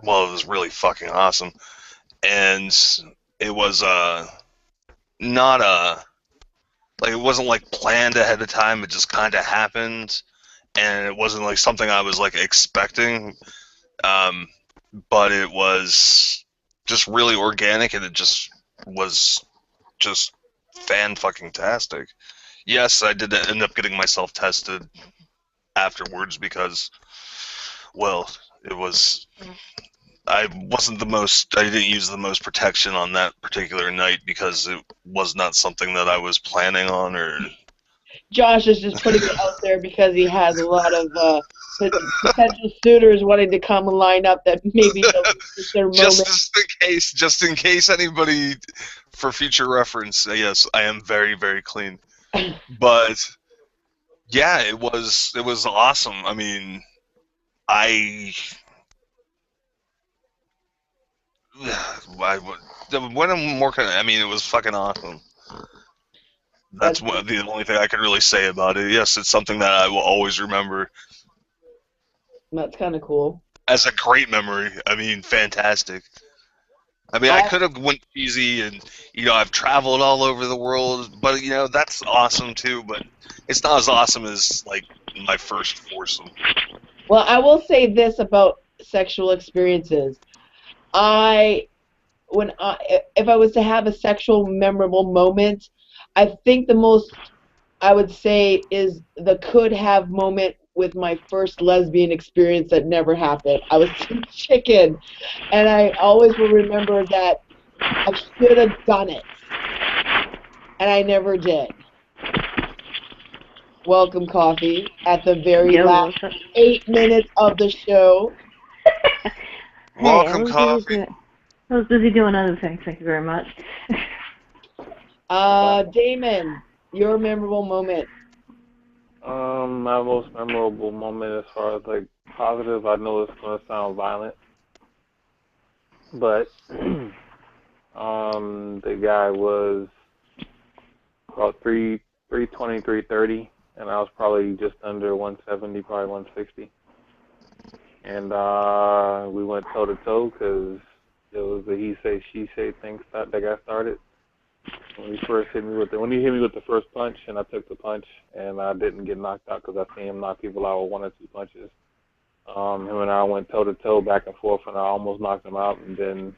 well, it was really fucking awesome. And it was not like it wasn't like planned ahead of time, it just kind of happened, and it wasn't like something I was like expecting, um, but it was just really organic, and it just was just fan-fucking-tastic. Yes, I did end up getting myself tested afterwards because, well, it was, I didn't use the most protection on that particular night because it was not something that I was planning on, or Josh is just putting it out there because he has a lot of potential suitors wanting to come and line up that maybe they'll miss their moment. just in case anybody, for future reference, yes, I am very, very clean. But yeah, it was awesome. I mean, when I'm working, I mean, it was fucking awesome. That's the only thing I can really say about it. Yes, it's something that I will always remember. That's kind of cool. As a great memory. I mean, fantastic. I mean, I could have went easy, and I've traveled all over the world, but that's awesome too. But it's not as awesome as like my first foursome. Well, I will say this about sexual experiences. If I was to have a sexual memorable moment, I think the most I would say is the could have moment with my first lesbian experience that never happened. I was too chicken, and I always will remember that I should have done it, and I never did. Welcome, Coffee, at the very last 8 minutes of the show. Welcome, Coffee. I was busy doing other things. Thank you very much. Damon, your memorable moment. My most memorable moment as far as like positive, I know it's gonna sound violent, but the guy was about 320, 330, and I was probably just under 170, probably 160. And we went toe to toe because it was the he say she say thing that got started. When he hit me with the first punch, and I took the punch, and I didn't get knocked out because I seen him knock people out with 1 or 2 punches. Him and I went toe to toe, back and forth, and I almost knocked him out. And then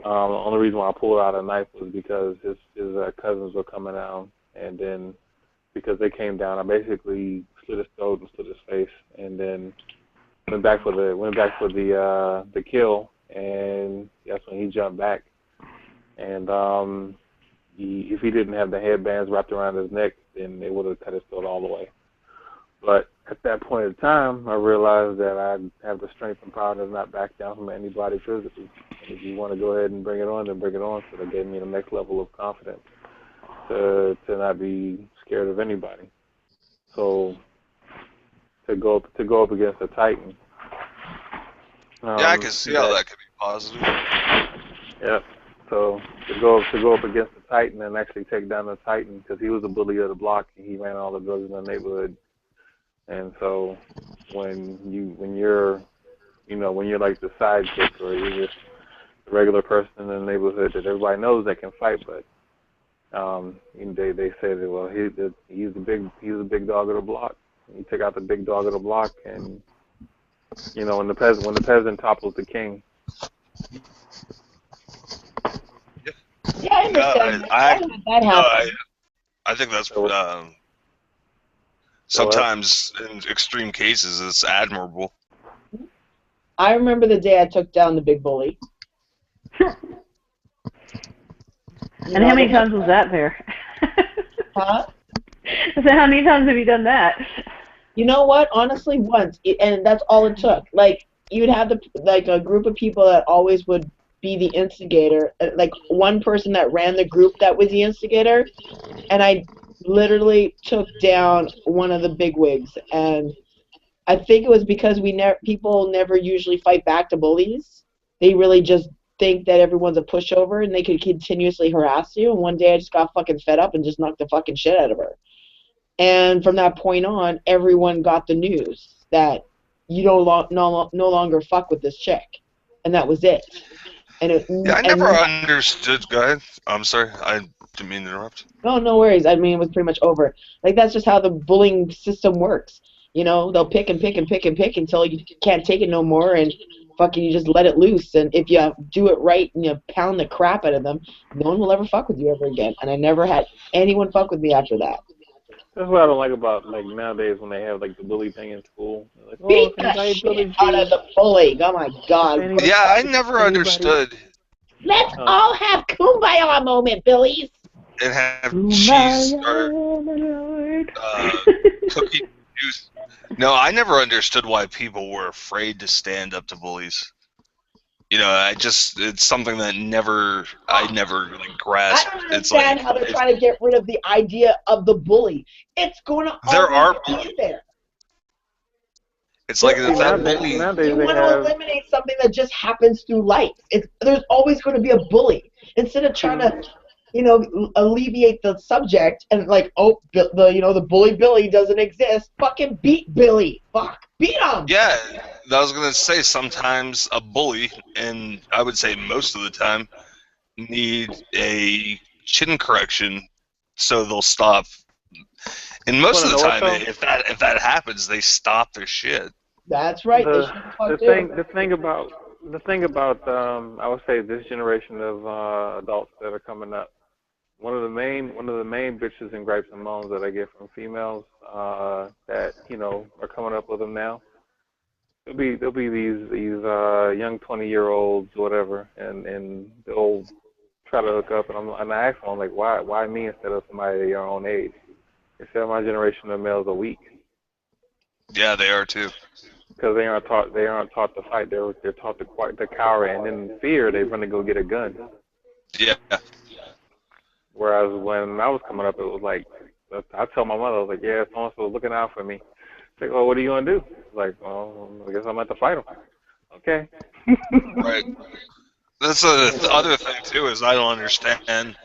the only reason why I pulled out a knife was because his cousins were coming down, and then because they came down, I basically slit his throat and slit his face, and then went back for the kill, and that's when he jumped back. And if he didn't have the headbands wrapped around his neck, then they would have cut his throat all the way. But at that point in time, I realized that I have the strength and power to not back down from anybody physically. And if you want to go ahead and bring it on, then bring it on. So that gave me the next level of confidence to not be scared of anybody. So to go up against a Titan. Yeah, I can see how that could be positive. Yeah. So to go up against the Titan and actually take down the Titan, because he was a bully of the block and he ran all the drugs in the neighborhood. And so when you're like the sidekick, or you're just a regular person in the neighborhood that everybody knows that can fight, but they say that, well, he's the big dog of the block. You take out the big dog of the block, and You know, when the peasant topples the king. Yeah, I understand. No, I had that happen. I think that's So, so what? sometimes in extreme cases it's admirable. I remember the day I took down the big bully. And how many times was that there? Huh? So how many times have you done that? You know what? Honestly, once, and that's all it took. Like you'd have a group of people that always would be the instigator. Like one person that ran the group that was the instigator, and I literally took down one of the bigwigs. And I think it was because people never usually fight back to bullies. They really just think that everyone's a pushover and they could continuously harass you. And one day I just got fucking fed up and just knocked the fucking shit out of her. And from that point on, everyone got the news that you no longer fuck with this chick, and that was it. Yeah, I never understood. Go ahead. I'm sorry. I didn't mean to interrupt. No worries. I mean, it was pretty much over. Like that's just how the bullying system works. You know, they'll pick and pick and pick and pick until you can't take it no more, and fucking you just let it loose. And if you do it right and you pound the crap out of them, no one will ever fuck with you ever again. And I never had anyone fuck with me after that. That's what I don't like about like nowadays when they have like the bully thing in school. They're like, Beat oh, the shit out of the bully. Oh my god. Yeah, I never understood. Let's all have kumbaya moment, Billies. And have cheese or cookie juice. No, I never understood why people were afraid to stand up to bullies. You know, it's something that I never really grasped. I don't understand how they're trying to get rid of the idea of the bully. It's going to always be there. It's like if that bully. You want to eliminate something that just happens through life. There's always going to be a bully. Instead of trying to, alleviate the subject and like, the bully Billy doesn't exist. Fucking beat Billy. Fuck, beat him. Yeah, I was gonna say sometimes a bully, and I would say most of the time, need a chin correction so they'll stop. And most of the time, if that happens, they stop their shit. That's right. The thing about I would say this generation of adults that are coming up, one of the main bitches and gripes and moans that I get from females that are coming up with them now. There'll be these young 20-year-olds whatever, and they'll try to hook up, and I ask them, I'm like, why me instead of somebody your own age? They say my generation of males are weak. Yeah, they are too. Because they aren't taught to fight. They're taught to cower, and in fear they run to go get a gun. Yeah. Whereas when I was coming up, it was like I tell my mother, I was like, yeah, so-and-so looking out for me. It's like, well, what are you gonna do? Like, well, I guess I'm gonna have to fight them. Okay. Right. That's the other thing too, is I don't understand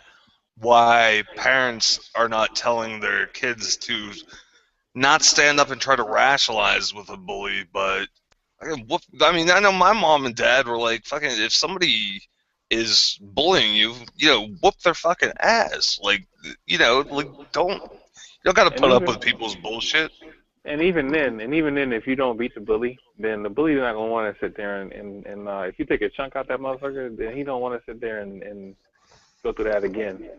why parents are not telling their kids to not stand up and try to rationalize with a bully, but I mean, I know my mom and dad were like, fucking, if somebody is bullying you, whoop their fucking ass. Like, you don't gotta put up with people's bullshit. And even then, if you don't beat the bully, then the bully's not gonna want to sit there and if you take a chunk out that motherfucker, then he don't want to sit there and go through that again.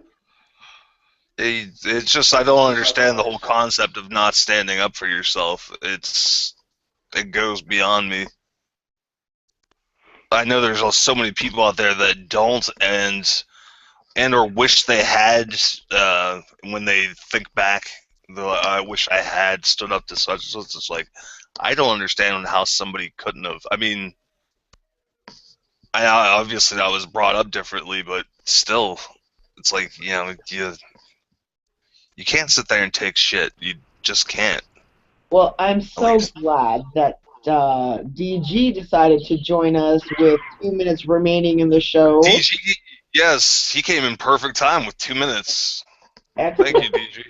It's just, I don't understand the whole concept of not standing up for yourself. It goes beyond me. I know there's so many people out there that don't and or wish they had when they think back. I wish I had stood up to such and such. It's like, I don't understand how somebody couldn't have. I mean, obviously I was brought up differently, but still, it's like, you can't sit there and take shit. You just can't. Well, I'm so glad that DG decided to join us with 2 minutes remaining in the show. DG, yes, he came in perfect time with 2 minutes. Excellent. Thank you, DG.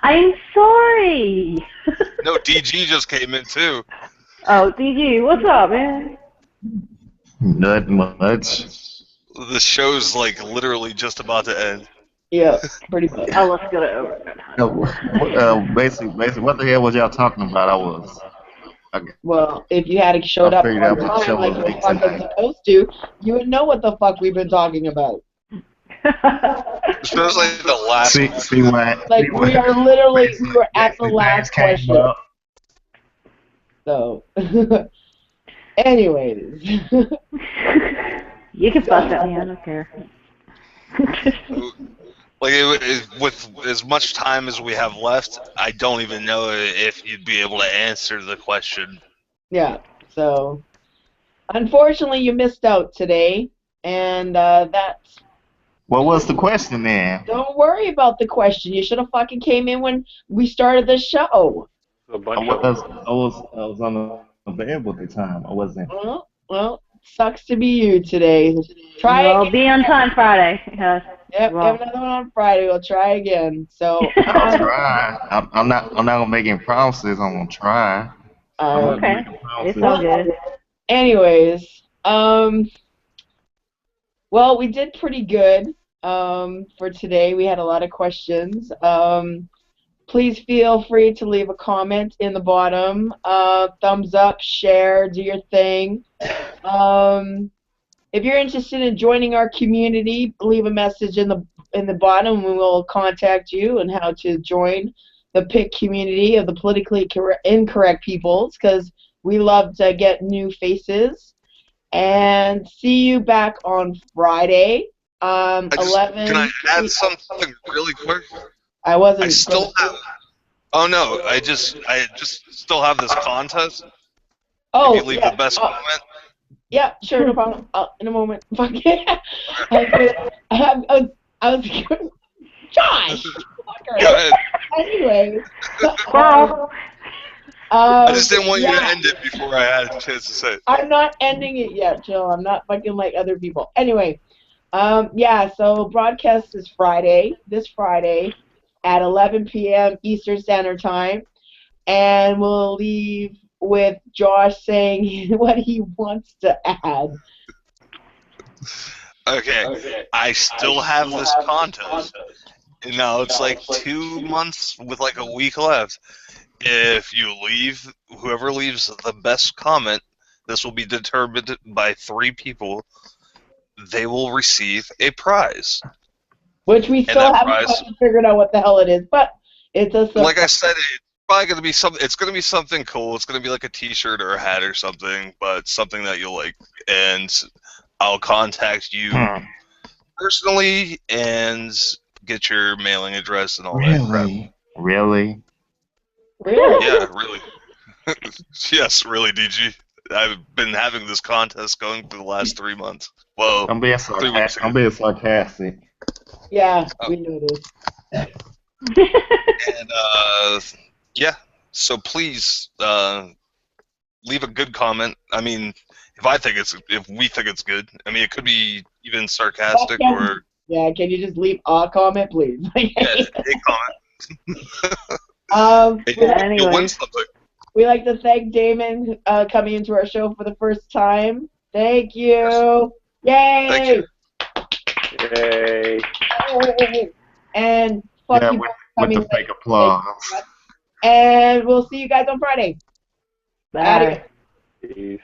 I'm sorry. No, DG just came in too. Oh, DG, what's up, man? Not much. The show's like literally just about to end. Yeah, pretty much. Oh, let's get it over. Basically, what the hell was y'all talking about? Well, if you had showed I up figured on out what the time show like would you be were fucking tonight. supposed to, you would know what the fuck we've been talking about. Especially the last See what? Like, we are literally, we were at the Basically, last things came question. up. So, anyways. You can fuss at me, I don't care. Like, with as much time as we have left, I don't even know if you'd be able to answer the question. Yeah, so unfortunately you missed out today, and that's, What was the question then? don't worry about the question. You should have fucking came in when we started the show. A I bunch of was them. I was unavailable at the time. I wasn't. Well, sucks to be you today. Try Well, it. be on time Friday. Yep, Well. have another one on Friday. We'll try again. So, I'll try. I'm not gonna make any promises. I'm gonna try. I'm not gonna Okay. make any It's promises. all good. anyways, well, we did pretty good for today. We had a lot of questions. Please feel free to leave a comment in the bottom. Thumbs up, share, do your thing. If you're interested in joining our community, leave a message in the bottom. We will contact you on how to join the PIC community of the politically incorrect peoples, because we love to get new faces. And see you back on Friday. 11. Can I add something really quick? I wasn't. I still have. Oh no! I just still have this contest. Oh, If you leave yeah. the best comment. Yeah, sure, no problem. In a moment. Fuck yeah. I was Josh. Fucker. Go ahead. Anyway. Well, I just didn't want you to yeah. end it before I had a chance to say it. I'm not ending it yet, Jill. I'm not fucking like other people. Anyway, yeah, so broadcast is this Friday at 11 p.m. Eastern Standard Time, and we'll leave with Josh saying what he wants to add. Okay, I still have this contest. And now it's like 2 months with like a week left. If you leave, whoever leaves the best comment, this will be determined by 3 people. They will receive a prize. Which we still haven't fucking figured out what the hell it is, but it's a surprise. Like I said, it's probably gonna be something. It's gonna be something cool. It's gonna be like a T-shirt or a hat or something, but something that you'll like. And I'll contact you personally and get your mailing address and all that crap. Really? Yeah, really. Yes, really, DG. I've been having this contest going for the last 3 months. Well, I'm being 3 weeks ago. sarcastic. Yeah, we know this. And yeah. So please leave a good comment. I mean, if we think it's good. I mean, it could be even sarcastic or. Yeah, can you just leave a comment, please? Yeah, a comment. You'll win something. We like to thank Damon coming into our show for the first time. Thank you. Yay! Thank you. Yay. Yay. And fuck you with for coming the fake applause. And we'll see you guys on Friday. Bye. Peace.